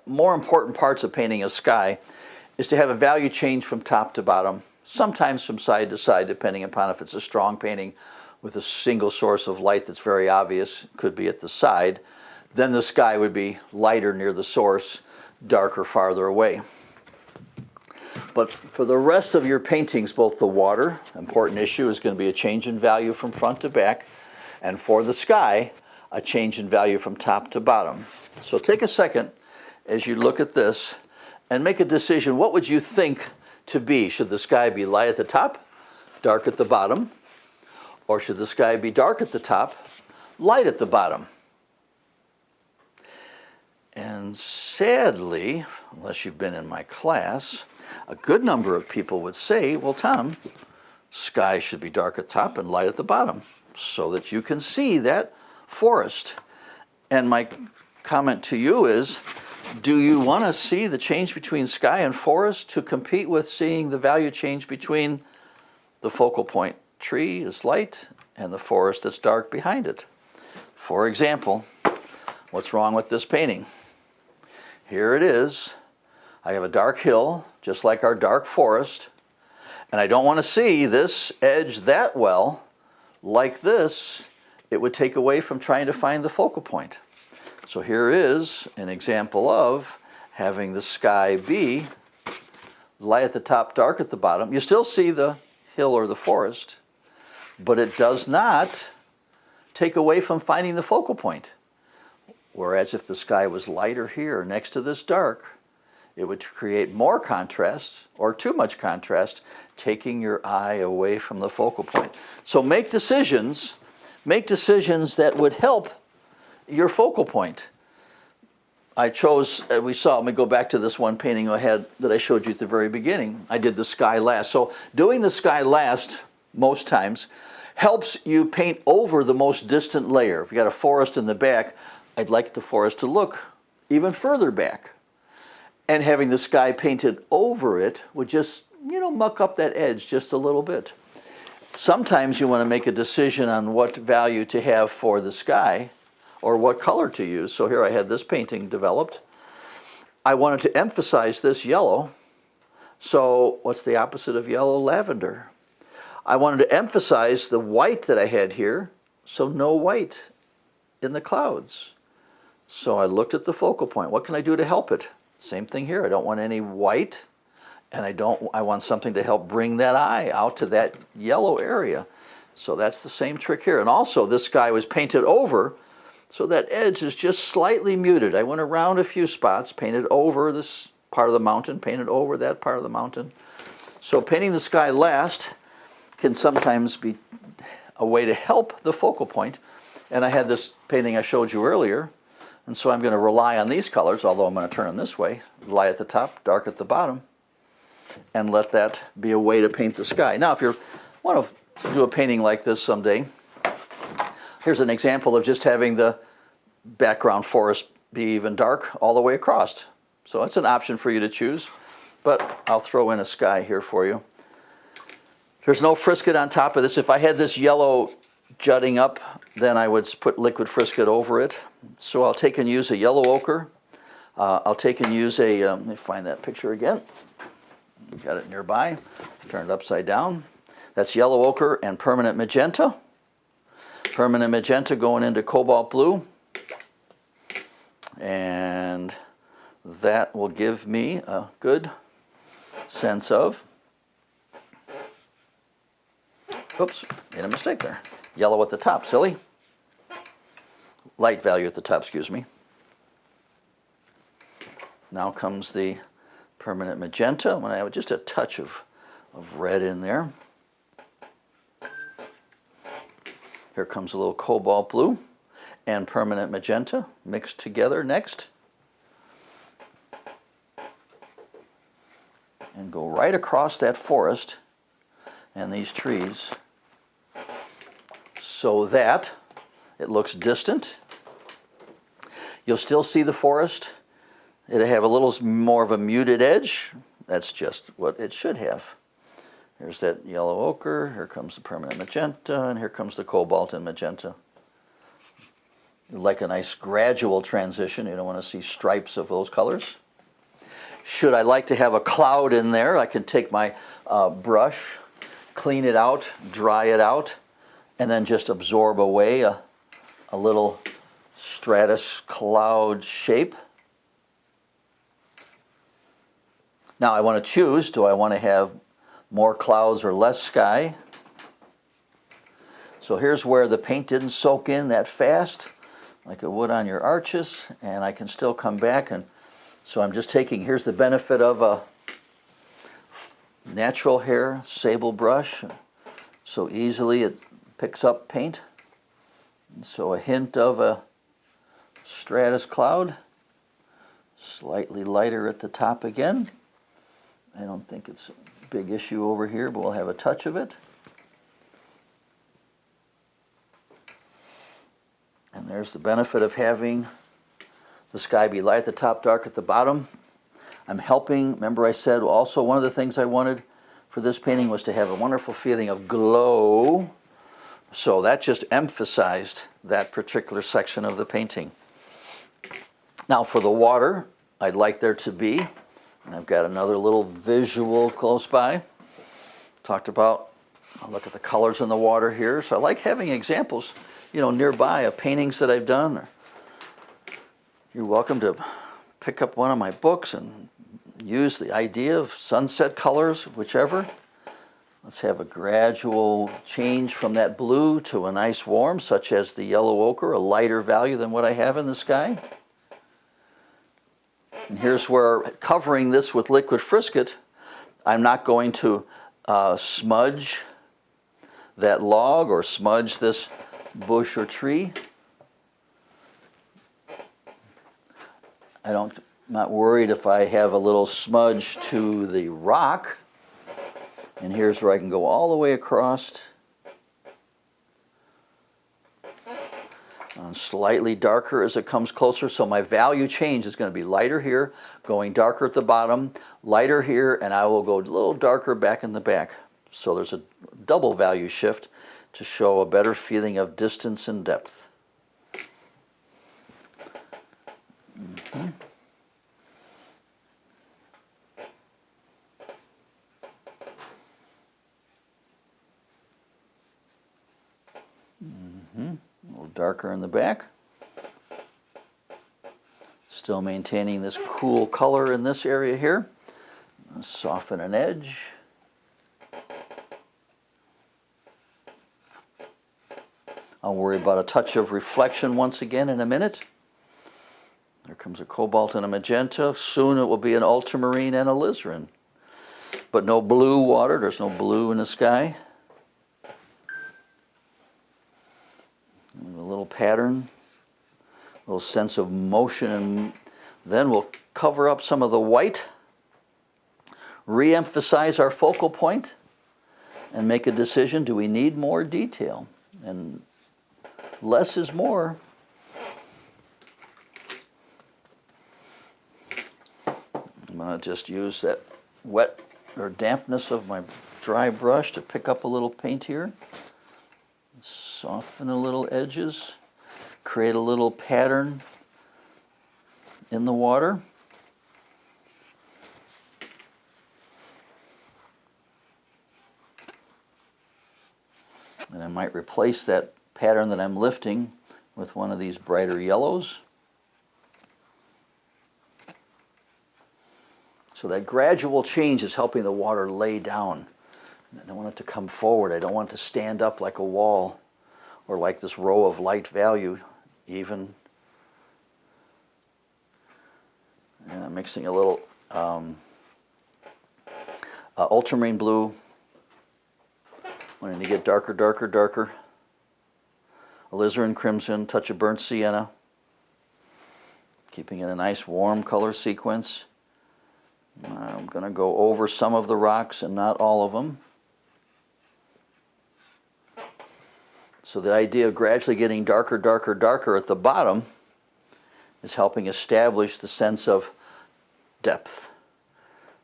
Speaker 1: more important parts of painting a sky is to have a value change from top to bottom, sometimes from side to side, depending upon if it's a strong painting with a single source of light that's very obvious, could be at the side. Then the sky would be lighter near the source, darker farther away. But for the rest of your paintings, both the water, important issue, is going to be a change in value from front to back, and for the sky, a change in value from top to bottom. So take a second as you look at this and make a decision. What would you think to be? Should the sky be light at the top, dark at the bottom? Or should the sky be dark at the top, light at the bottom? And sadly, unless you've been in my class, a good number of people would say, well, Tom, sky should be dark at the top and light at the bottom so that you can see that forest. And my comment to you is, do you want to see the change between sky and forest to compete with seeing the value change between the focal point tree is light and the forest that's dark behind it? For example, what's wrong with this painting? Here it is. I have a dark hill, just like our dark forest, and I don't want to see this edge that well. Like this, it would take away from trying to find the focal point. So here is an example of having the sky be light at the top, dark at the bottom. You still see the hill or the forest, but it does not take away from finding the focal point. Whereas if the sky was lighter here next to this dark, it would create more contrast or too much contrast, taking your eye away from the focal point. So make decisions that would help your focal point. I chose, let me go back to this one painting I had that I showed you at the very beginning. I did the sky last. So doing the sky last most times helps you paint over the most distant layer. If you got a forest in the back, I'd like the forest to look even further back. And having the sky painted over it would just, muck up that edge just a little bit. Sometimes you want to make a decision on what value to have for the sky or what color to use. So here I had this painting developed. I wanted to emphasize this yellow, So what's the opposite of yellow? Lavender. I wanted to emphasize the white that I had here, so no white in the clouds. So I looked at the focal point. What can I do to help it? Same thing here. I don't want any white, and I want something to help bring that eye out to that yellow area. So that's the same trick here. And also this sky was painted over, so that edge is just slightly muted. I went around a few spots, painted over this part of the mountain, painted over that part of the mountain. So painting the sky last can sometimes be a way to help the focal point. And I had this painting I showed you earlier, and so I'm going to rely on these colors, although I'm going to turn them this way, light at the top, dark at the bottom, and let that be a way to paint the sky. Now, if you want to do a painting like this someday, here's an example of just having the background forest be even dark all the way across. So it's an option for you to choose, but I'll throw in a sky here for you. There's no frisket on top of this. If I had this yellow jutting up, then I would put liquid frisket over it. So I'll take and use a yellow ochre. I'll take and use a, let me find that picture again. Got it nearby. Turn it upside down. That's yellow ochre and permanent magenta. Permanent magenta going into cobalt blue. And that will give me a good sense of, oops, made a mistake there. Yellow at the top, silly. Light value at the top, excuse me. Now comes the permanent magenta. I'm going to have just a touch of red in there. Here comes a little cobalt blue and permanent magenta mixed together next. And go right across that forest and these trees so that it looks distant. You'll still see the forest. It'll have a little more of a muted edge. That's just what it should have. Here's that yellow ochre, here comes the permanent magenta, and here comes the cobalt and magenta. You like a nice gradual transition. You don't want to see stripes of those colors. Should I like to have a cloud in there, I can take my brush, clean it out, dry it out, and then just absorb away a little stratus cloud shape. Now I want to choose, do I want to have more clouds or less sky? So here's where the paint didn't soak in that fast, like it would on your arches, and I can still come back, and so I'm just taking, here's the benefit of a natural hair sable brush. So easily it picks up paint. So a hint of a stratus cloud, slightly lighter at the top again. I don't think it's a big issue over here, but we'll have a touch of it. And there's the benefit of having the sky be light at the top, dark at the bottom. I'm helping, remember I said also one of the things I wanted for this painting was to have a wonderful feeling of glow. So that just emphasized that particular section of the painting. Now for the water, I'd like there to be, and I've got another little visual close by. Talked about, I'll look at the colors in the water here. So I like having examples, you know, nearby of paintings that I've done. You're welcome to pick up one of my books and use the idea of sunset colors, whichever. Let's have a gradual change from that blue to a nice warm, such as the yellow ochre, a lighter value than what I have in the sky. And here's where, covering this with liquid frisket, I'm not going to smudge that log or smudge this bush or tree. I'm not worried if I have a little smudge to the rock. And here's where I can go all the way across. Slightly darker as it comes closer, so my value change is going to be lighter here, going darker at the bottom, lighter here, and I will go a little darker back in the back. So there's a double value shift to show a better feeling of distance and depth. A little darker in the back. Still maintaining this cool color in this area here. Soften an edge. I'll worry about a touch of reflection once again in a minute. There comes a cobalt and a magenta. Soon it will be an ultramarine and a alizarin. But no blue water, there's no blue in the sky. A little pattern, a little sense of motion, and then we'll cover up some of the white, re-emphasize our focal point, and make a decision, do we need more detail? And less is more. I'm going to just use that wet or dampness of my dry brush to pick up a little paint here. Soften the little edges, create a little pattern in the water. And I might replace that pattern that I'm lifting with one of these brighter yellows. So that gradual change is helping the water lay down. I don't want it to come forward. I don't want it to stand up like a wall or like this row of light value even. And I'm mixing a little ultramarine blue. Wanting to get darker, darker, darker. Alizarin crimson, touch of burnt sienna. Keeping it a nice warm color sequence. I'm going to go over some of the rocks and not all of them. So the idea of gradually getting darker, darker, darker at the bottom is helping establish the sense of depth.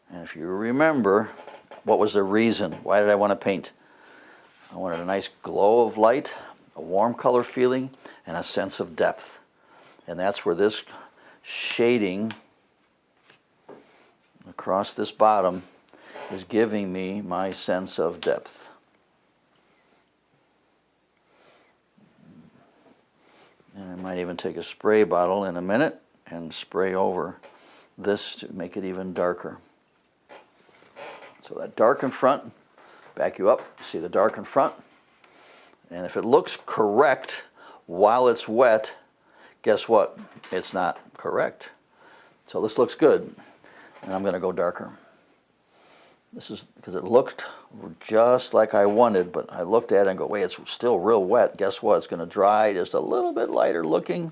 Speaker 1: And if you remember, what was the reason? Why did I want to paint? I wanted a nice glow of light, a warm color feeling, and a sense of depth. And that's where this shading across this bottom is giving me my sense of depth. And I might even take a spray bottle in a minute and spray over this to make it even darker. So that dark in front, back you up, see the dark in front. And if it looks correct while it's wet, guess what? It's not correct. So this looks good. And I'm going to go darker. This is because it looked just like I wanted, but I looked at it and go, wait, it's still real wet. Guess what? It's going to dry just a little bit lighter looking.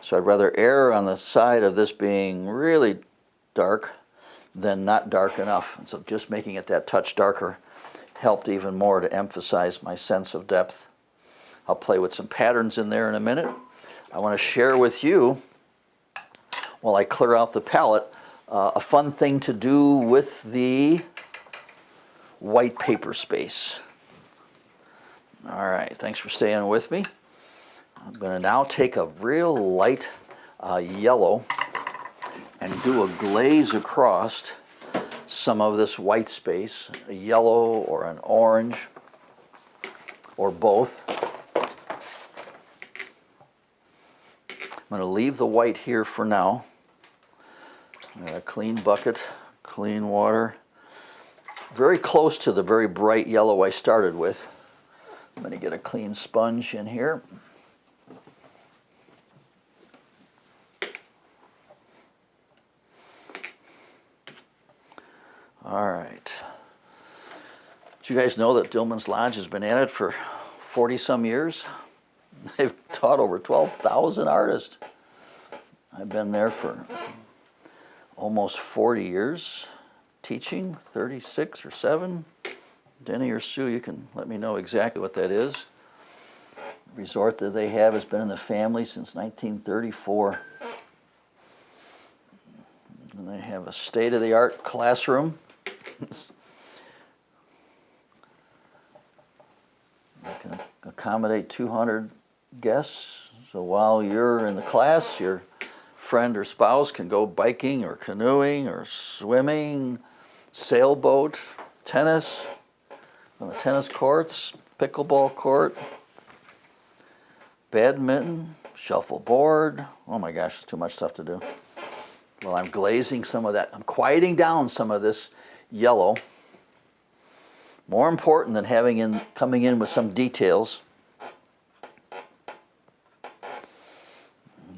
Speaker 1: So I'd rather err on the side of this being really dark than not dark enough. And so just making it that touch darker helped even more to emphasize my sense of depth. I'll play with some patterns in there in a minute. I want to share with you, while I clear out the palette, a fun thing to do with the white paper space. All right, thanks for staying with me. I'm going to now take a real light yellow and do a glaze across some of this white space, a yellow or an orange or both. I'm going to leave the white here for now. A clean bucket, clean water. Very close to the very bright yellow I started with. I'm going to get a clean sponge in here. All right. Did you guys know that Dillman's Lodge has been at it for 40-some years? They've taught over 12,000 artists. I've been there for almost 40 years teaching, 36 or 7. Denny or Sue, you can let me know exactly what that is. The resort that they have has been in the family since 1934. And they have a state-of-the-art classroom. They can accommodate 200 guests. So while you're in the class, your friend or spouse can go biking or canoeing or swimming, sailboat, tennis, on the tennis courts, pickleball court. badminton, shuffleboard. Oh my gosh, it's too much stuff to do. Well, I'm glazing some of that. I'm quieting down some of this yellow. More important than coming in with some details.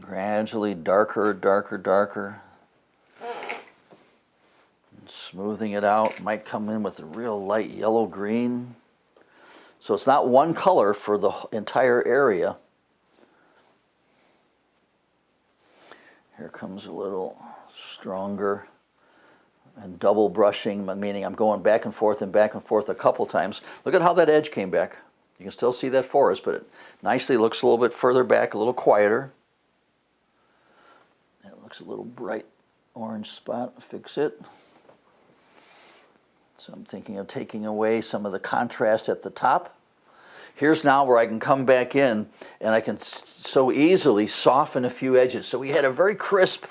Speaker 1: Gradually darker, darker, darker. Smoothing it out. Might come in with a real light yellow green. So it's not one color for the entire area. Here comes a little stronger. And double brushing, meaning I'm going back and forth a couple times. Look at how that edge came back. You can still see that forest, but it nicely looks a little bit further back, a little quieter. It looks a little bright orange spot. Fix it. So I'm thinking of taking away some of the contrast at the top. Here's now where I can come back in and I can so easily soften a few edges. So we had a very crisp.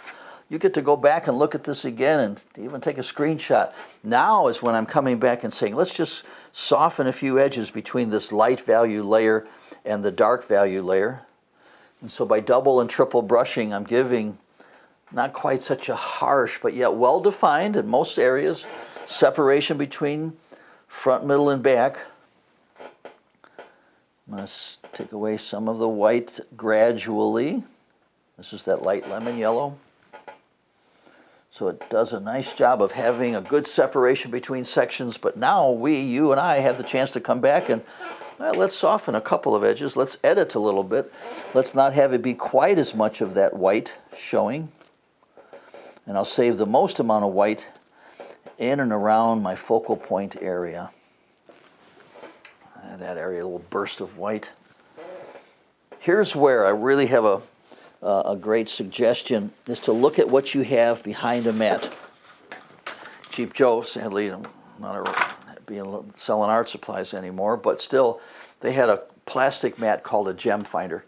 Speaker 1: You get to go back and look at this again and even take a screenshot. Now is when I'm coming back and saying, let's just soften a few edges between this light value layer and the dark value layer. And so by double and triple brushing, I'm giving not quite such a harsh, but yet well-defined in most areas, separation between front, middle, and back. I'm going to take away some of the white gradually. This is that light lemon yellow. So it does a nice job of having a good separation between sections, but now you and I have the chance to come back and let's soften a couple of edges. Let's edit a little bit. Let's not have it be quite as much of that white showing. And I'll save the most amount of white in and around my focal point area. That area, a little burst of white. Here's where I really have a great suggestion is to look at what you have behind a mat. Cheap Joe, sadly, I'm not selling art supplies anymore, but still, they had a plastic mat called a gem finder.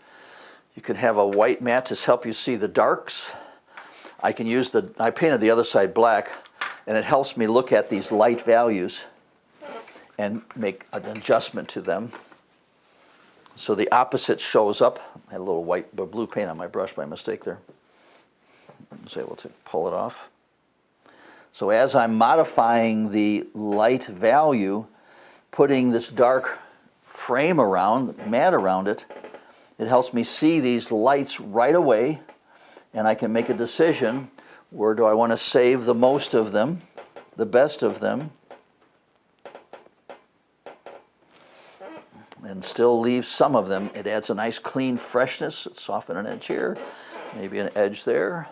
Speaker 1: You could have a white mat to help you see the darks. I painted the other side black, and it helps me look at these light values and make an adjustment to them. So the opposite shows up. I had a little blue paint on my brush by mistake there. I was able to pull it off. So as I'm modifying the light value, putting this dark frame mat around it, it helps me see these lights right away, and I can make a decision, where do I want to save the most of them, the best of them, and still leave some of them. It adds a nice clean freshness. Soften an edge here, maybe an edge there.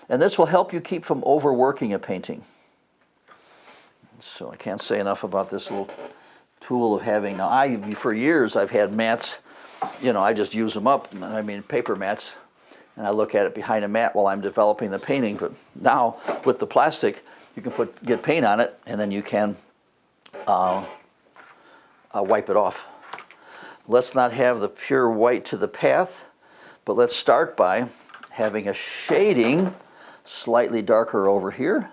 Speaker 1: And this will help you keep from overworking a painting. So I can't say enough about this little tool of having. Now, for years I've had mats, I just use them up. I mean, paper mats, and I look at it behind a mat while I'm developing the painting. But now with the plastic, you can get paint on it, and then you can wipe it off. Let's not have the pure white to the path, but let's start by having a shading slightly darker over here.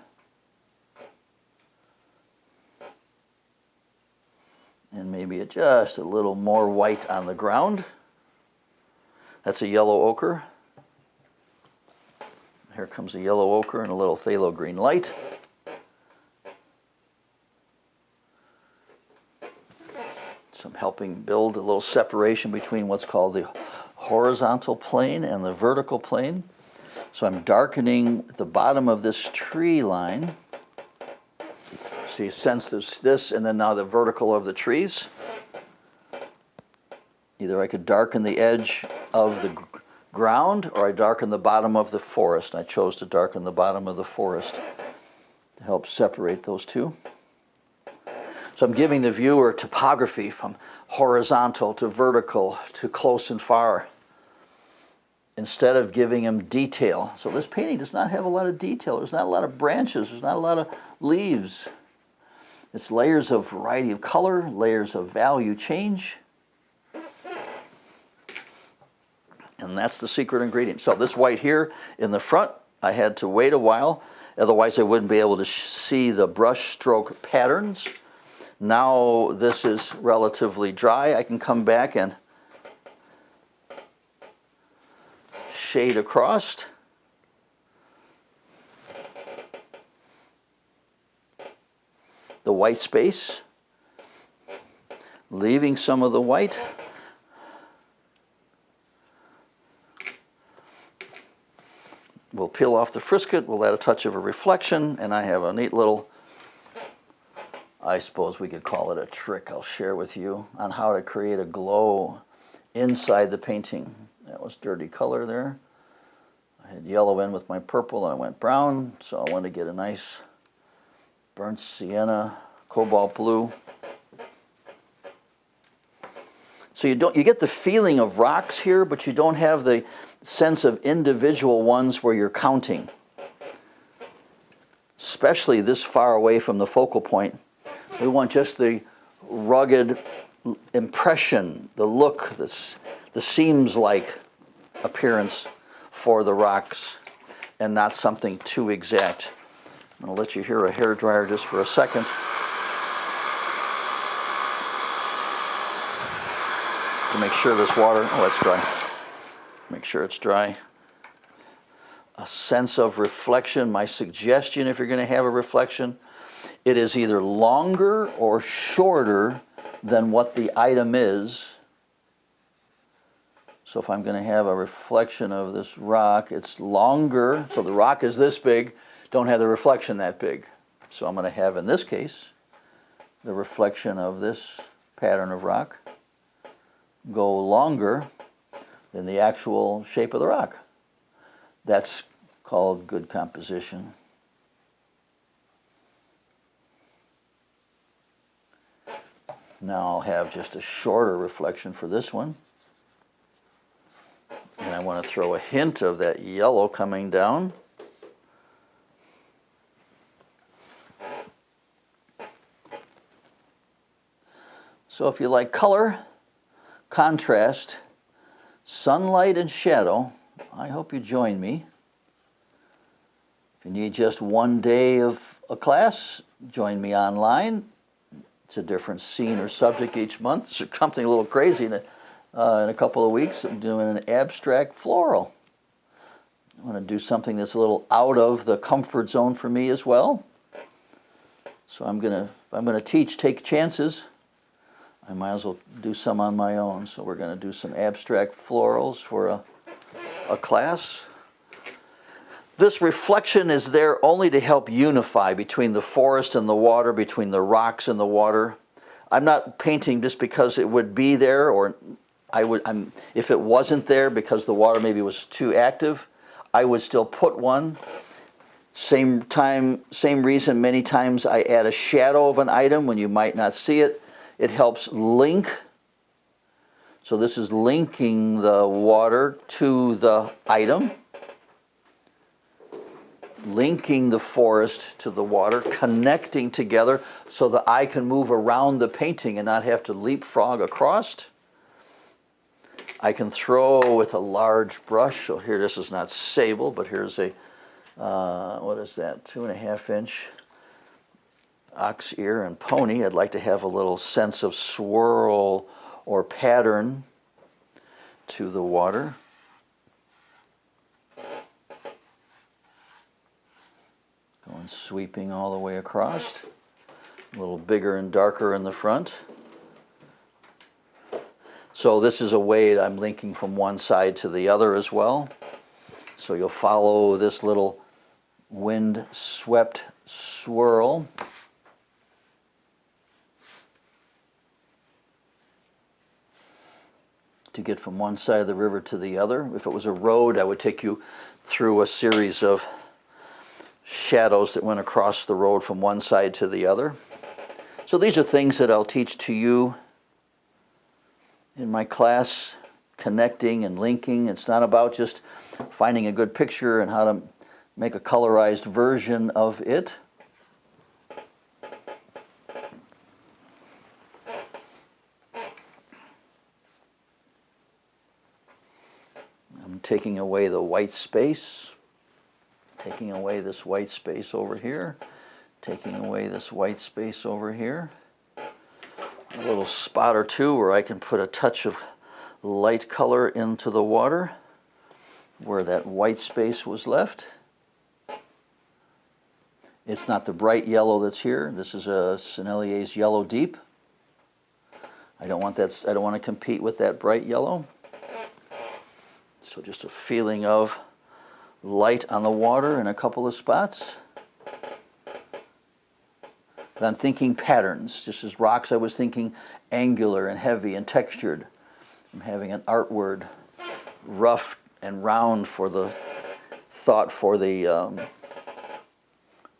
Speaker 1: And maybe just a little more white on the ground. That's a yellow ochre. Here comes a yellow ochre and a little phthalo green light. So I'm helping build a little separation between what's called the horizontal plane and the vertical plane. So I'm darkening the bottom of this tree line. So you sense there's this, and then now the vertical of the trees. Either I could darken the edge of the ground, or I darken the bottom of the forest. I chose to darken the bottom of the forest to help separate those two. So I'm giving the viewer topography from horizontal to vertical to close and far, instead of giving him detail. So this painting does not have a lot of detail. There's not a lot of branches. There's not a lot of leaves. It's layers of variety of color, layers of value change. And that's the secret ingredient. So this white here in the front, I had to wait a while. Otherwise I wouldn't be able to see the brush stroke patterns. Now this is relatively dry. I can come back and shade across. The white space, leaving some of the white. We'll peel off the frisket, we'll add a touch of a reflection, and I have a neat little, I suppose we could call it a trick I'll share with you on how to create a glow inside the painting. That was dirty color there. I had yellow in with my purple and I went brown, so I want to get a nice burnt sienna, cobalt blue. So you get the feeling of rocks here, but you don't have the sense of individual ones where you're counting. Especially this far away from the focal point. We want just the rugged impression, the look, the seams-like appearance for the rocks, and not something too exact. I'll let you hear a hairdryer just for a second. To make sure this water, oh, that's dry. Make sure it's dry. A sense of reflection. My suggestion, if you're going to have a reflection, it is either longer or shorter than what the item is. So if I'm going to have a reflection of this rock, it's longer. So the rock is this big, don't have the reflection that big. So I'm going to have, in this case, the reflection of this pattern of rock go longer than the actual shape of the rock. That's called good composition. Now I'll have just a shorter reflection for this one. And I want to throw a hint of that yellow coming down. So if you like color, contrast, sunlight and shadow, I hope you join me. If you need just one day of a class, join me online. It's a different scene or subject each month. It's something a little crazy in a couple of weeks. I'm doing an abstract floral. I want to do something that's a little out of the comfort zone for me as well. So I'm gonna teach, take chances. I might as well do some on my own. So we're going to do some abstract florals for a class. This reflection is there only to help unify between the forest and the water, between the rocks and the water. I'm not painting just because it would be there, or if it wasn't there because the water maybe was too active, I would still put one. Same reason many times I add a shadow of an item when you might not see it. It helps link. So this is linking the water to the item, linking the forest to the water, connecting together so the eye can move around the painting and not have to leapfrog across. I can throw with a large brush. So here, this is not sable, but here's a, what is that, 2.5 inch ox ear and pony. I'd like to have a little sense of swirl or pattern to the water. Going sweeping all the way across. A little bigger and darker in the front. So this is a way I'm linking from one side to the other as well. So you'll follow this little wind-swept swirl. To get from one side of the river to the other. If it was a road, I would take you through a series of shadows that went across the road from one side to the other. So these are things that I'll teach to you in my class, connecting and linking. It's not about just finding a good picture and how to make a colorized version of it. I'm taking away the white space, taking away this white space over here, taking away this white space over here. A little spot or two where I can put a touch of light color into the water. where that white space was left. It's not the bright yellow that's here. This is a Sennelier's Yellow Deep. I don't want that. I don't want to compete with that bright yellow. So just a feeling of light on the water in a couple of spots. But I'm thinking patterns. Just as rocks, I was thinking angular and heavy and textured. I'm having an art word, rough and round for the thought for the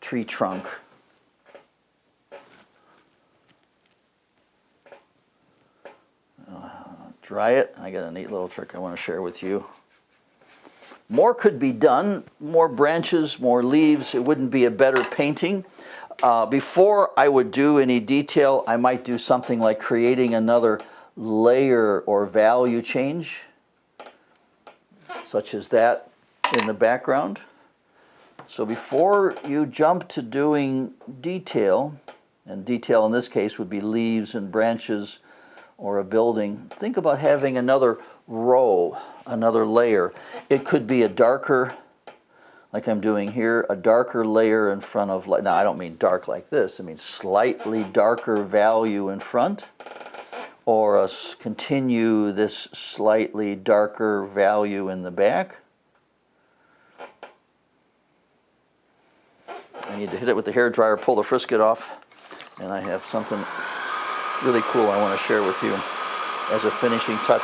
Speaker 1: tree trunk. Dry it. I got a neat little trick I want to share with you. More could be done, more branches, more leaves. It wouldn't be a better painting. Before I would do any detail, I might do something like creating another layer or value change, such as that in the background. So before you jump to doing detail, and detail in this case would be leaves and branches or a building, think about having another row, another layer. It could be a darker, like I'm doing here, a darker layer in front of, now I don't mean dark like this, I mean slightly darker value in front, or continue this slightly darker value in the back. I need to hit it with the hairdryer, pull the frisket off, and I have something really cool I want to share with you as a finishing touch.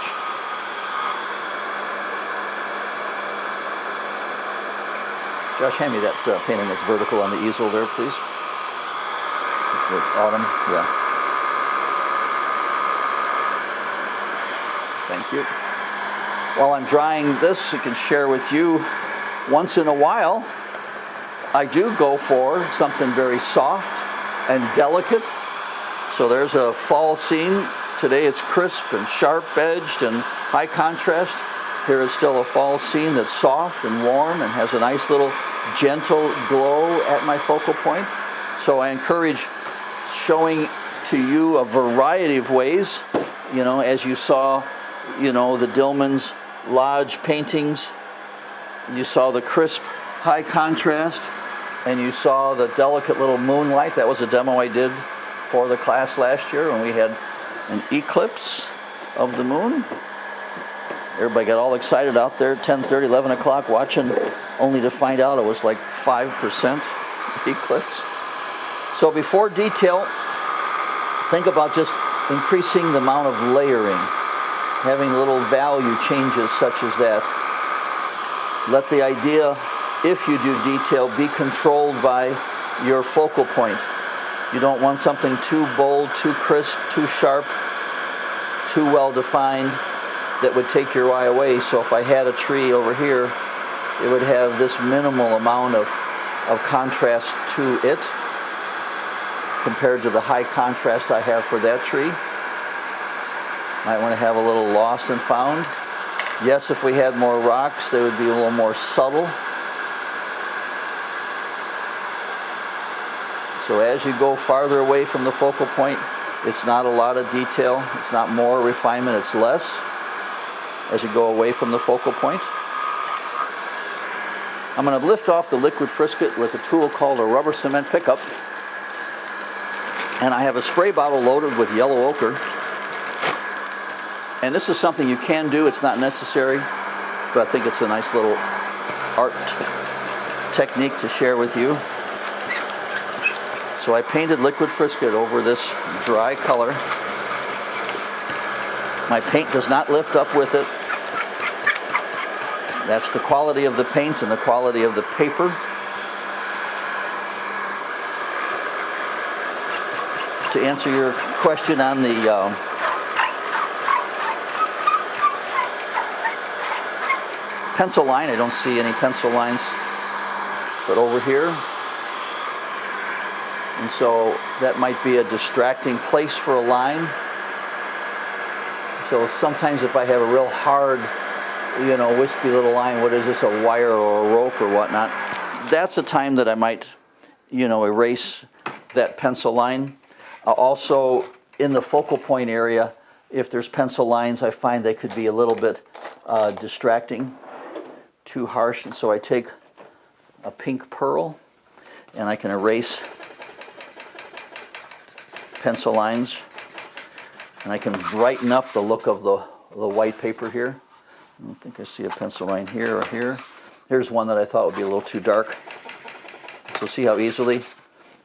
Speaker 1: Josh, hand me that painting that's vertical on the easel there, please. The autumn, yeah. Thank you. While I'm drying this, I can share with you, once in a while, I do go for something very soft and delicate. So there's a fall scene. Today it's crisp and sharp-edged and high contrast. Here is still a fall scene that's soft and warm and has a nice little gentle glow at my focal point. So I encourage showing to you a variety of ways, you know, as you saw, you know, the Dillman's Lodge paintings, you saw the crisp high contrast, and you saw the delicate little moonlight. That was a demo I did for the class last year when we had an eclipse of the moon. Everybody got all excited out there at 10:30, 11 o'clock watching, only to find out it was like 5% eclipse. So before detail, think about just increasing the amount of layering, having little value changes such as that. Let the idea, if you do detail, be controlled by your focal point. You don't want something too bold, too crisp, too sharp, too well defined that would take your eye away. So if I had a tree over here, it would have this minimal amount of contrast to it compared to the high contrast I have for that tree. Might want to have a little lost and found. Yes, if we had more rocks, they would be a little more subtle. So as you go farther away from the focal point, it's not a lot of detail. It's not more refinement, it's less as you go away from the focal point. I'm going to lift off the liquid frisket with a tool called a rubber cement pickup. And I have a spray bottle loaded with yellow ochre. And this is something you can do. It's not necessary, but I think it's a nice little art technique to share with you. So I painted liquid frisket over this dry color. My paint does not lift up with it. That's the quality of the paint and the quality of the paper. To answer your question on the pencil line, I don't see any pencil lines, but over here. And so that might be a distracting place for a line. So sometimes if I have a real hard, you know, wispy little line, what is this, a wire or a rope or whatnot, that's a time that I might, you know, erase that pencil line. Also, in the focal point area, if there's pencil lines, I find they could be a little bit distracting. too harsh, and so I take a pink pearl and I can erase pencil lines, and I can brighten up the look of the white paper here. I don't think I see a pencil line here or here. Here's one that I thought would be a little too dark. So see how easily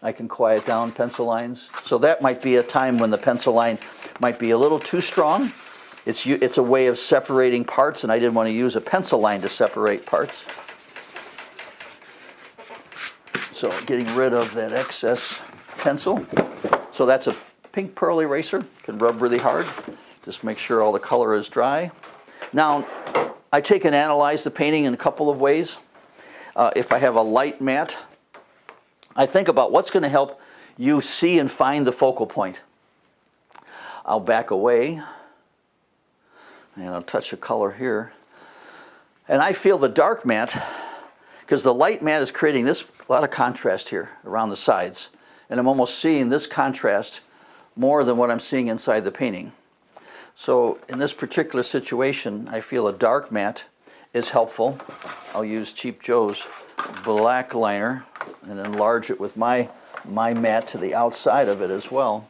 Speaker 1: I can quiet down pencil lines. So that might be a time when the pencil line might be a little too strong. It's a way of separating parts, and I didn't want to use a pencil line to separate parts. So getting rid of that excess pencil. So that's a pink pearl eraser. Can rub really hard. Just make sure all the color is dry. Now, I take and analyze the painting in a couple of ways. If I have a light matte, I think about what's going to help you see and find the focal point. I'll back away, and I'll touch a color here. And I feel the dark matte, because the light matte is creating this a lot of contrast here around the sides. And I'm almost seeing this contrast more than what I'm seeing inside the painting. So in this particular situation, I feel a dark matte is helpful. I'll use Cheap Joe's black liner and enlarge it with my matte to the outside of it as well.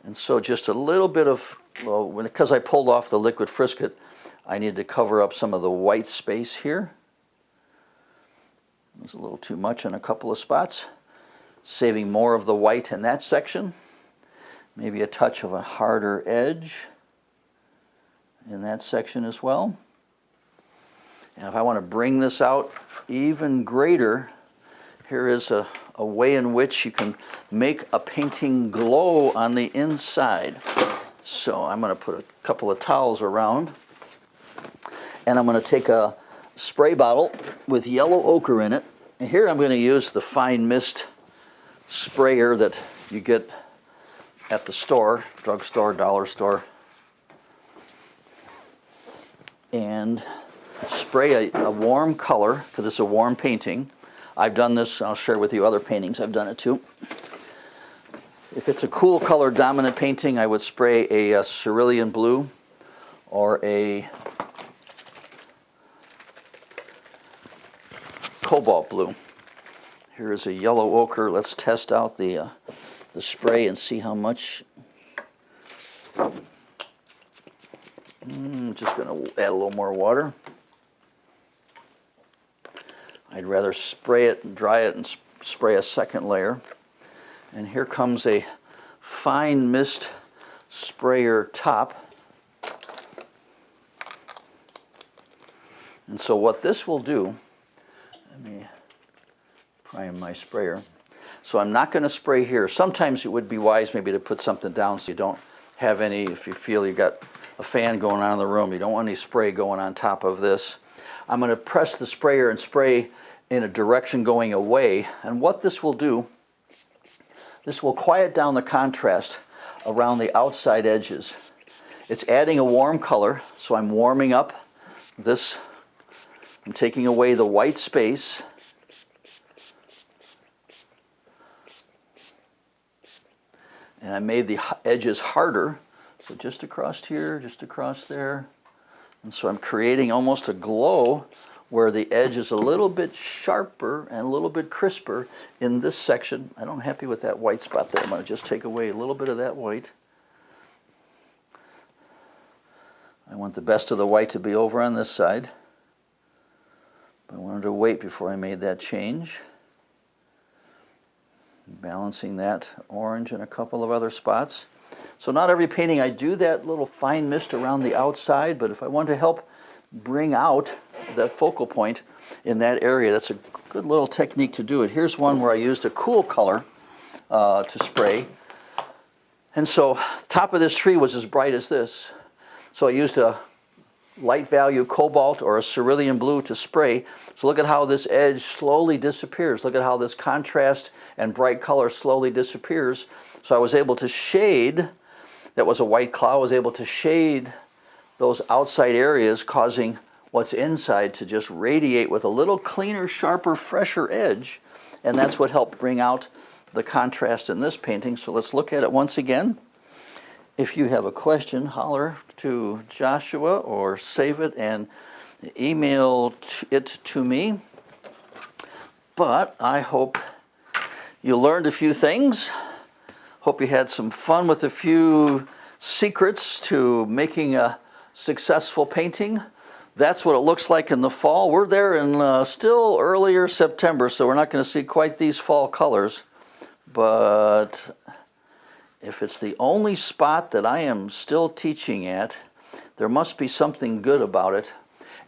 Speaker 1: And so just a little bit of, well, because I pulled off the liquid frisket, I need to cover up some of the white space here. There's a little too much in a couple of spots. Saving more of the white in that section. Maybe a touch of a harder edge in that section as well. And if I want to bring this out even greater, here is a way in which you can make a painting glow on the inside. So I'm going to put a couple of towels around, and I'm going to take a spray bottle with yellow ochre in it. And here I'm going to use the fine mist sprayer that you get at the store, drugstore, dollar store, and spray a warm color, because it's a warm painting. I've done this, I'll share with you other paintings, I've done it too. If it's a cool color dominant painting, I would spray a cerulean blue or a cobalt blue. Here is a yellow ochre. Let's test out the spray and see how much. Just going to add a little more water. I'd rather spray it and dry it and spray a second layer. And here comes a fine mist sprayer top. And so what this will do, let me prime my sprayer. So I'm not going to spray here. Sometimes it would be wise maybe to put something down so you don't have any, if you feel you got a fan going on in the room, you don't want any spray going on top of this. I'm going to press the sprayer and spray in a direction going away. And what this will do, this will quiet down the contrast around the outside edges. It's adding a warm color, so I'm warming up this. I'm taking away the white space. And I made the edges harder, so just across here, just across there. And so I'm creating almost a glow where the edge is a little bit sharper and a little bit crisper in this section. I'm not happy with that white spot there. I'm going to just take away a little bit of that white. I want the best of the white to be over on this side. But I wanted to wait before I made that change. Balancing that orange in a couple of other spots. So not every painting I do that little fine mist around the outside, but if I want to help bring out that focal point in that area, that's a good little technique to do it. Here's one where I used a cool color to spray. And so the top of this tree was as bright as this. So I used a light value cobalt or a cerulean blue to spray. So look at how this edge slowly disappears. Look at how this contrast and bright color slowly disappears. So I was able to shade, that was a white cloud, I was able to shade those outside areas, causing what's inside to just radiate with a little cleaner, sharper, fresher edge. And that's what helped bring out the contrast in this painting. So let's look at it once again. If you have a question, holler to Joshua or save it and email it to me. But I hope you learned a few things. Hope you had some fun with a few secrets to making a successful painting. That's what it looks like in the fall. We're there in still earlier September, so we're not going to see quite these fall colors. But if it's the only spot that I am still teaching at, there must be something good about it.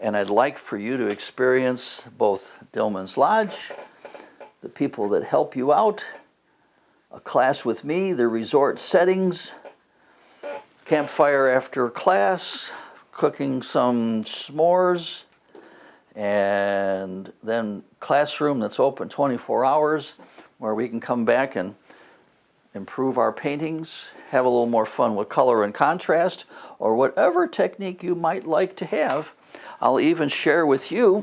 Speaker 1: And I'd like for you to experience both Dillman's Lodge, the people that help you out, a class with me, the resort settings, campfire after class, cooking some s'mores, and then classroom that's open 24 hours where we can come back and improve our paintings, have a little more fun with color and contrast, or whatever technique you might like to have. I'll even share with you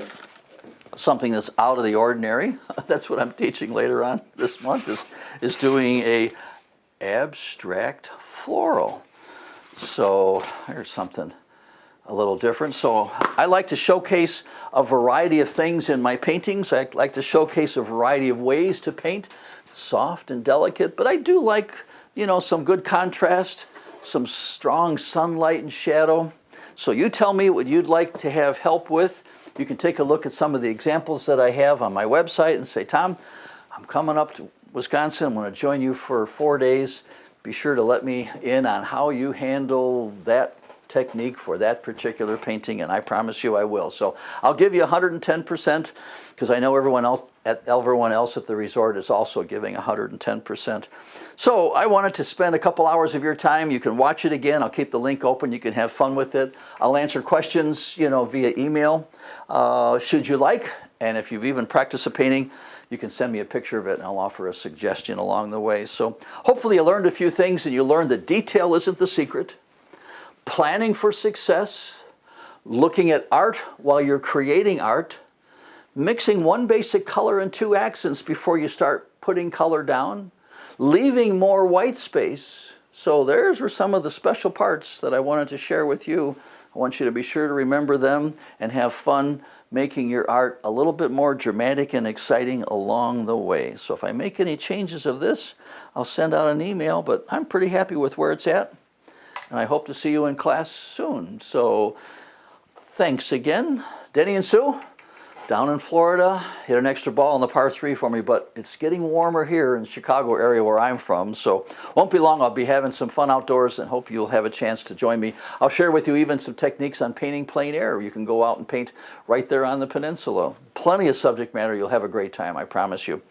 Speaker 1: something that's out of the ordinary. That's what I'm teaching later on this month, is doing a abstract floral. So here's something a little different. So I like to showcase a variety of things in my paintings. I like to showcase a variety of ways to paint, soft and delicate, but I do like, you know, some good contrast, some strong sunlight and shadow. So you tell me what you'd like to have help with. You can take a look at some of the examples that I have on my website and say, Tom, I'm coming up to Wisconsin. I'm going to join you for 4 days. Be sure to let me in on how you handle that technique for that particular painting, and I promise you I will. So I'll give you 110% because I know everyone else at the resort is also giving 110%. So I wanted to spend a couple hours of your time. You can watch it again. I'll keep the link open. You can have fun with it. I'll answer questions, you know, via email, should you like. And if you've even practiced a painting, you can send me a picture of it and I'll offer a suggestion along the way. So hopefully you learned a few things and you learned that detail isn't the secret. Planning for success, looking at art while you're creating art, mixing one basic color and two accents before you start putting color down, leaving more white space. So those were some of the special parts that I wanted to share with you. I want you to be sure to remember them and have fun making your art a little bit more dramatic and exciting along the way. So if I make any changes of this, I'll send out an email, but I'm pretty happy with where it's at. And I hope to see you in class soon. So thanks again. Denny and Sue, down in Florida, hit an extra ball on the par 3 for me, but it's getting warmer here in the Chicago area where I'm from. So won't be long. I'll be having some fun outdoors and hope you'll have a chance to join me. I'll share with you even some techniques on painting plein air. You can go out and paint right there on the peninsula. Plenty of subject matter. You'll have a great time, I promise you.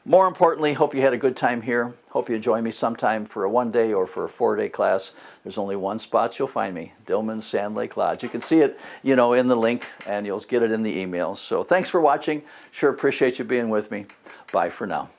Speaker 1: More importantly, hope you had a good time here. Hope you join me sometime for a 1-day or for a 4-day class. There's only one spot you'll find me, Dillman's Sand Lake Lodge. You can see it, you know, in the link, and you'll get it in the emails. So thanks for watching. Sure appreciate you being with me. Bye for now.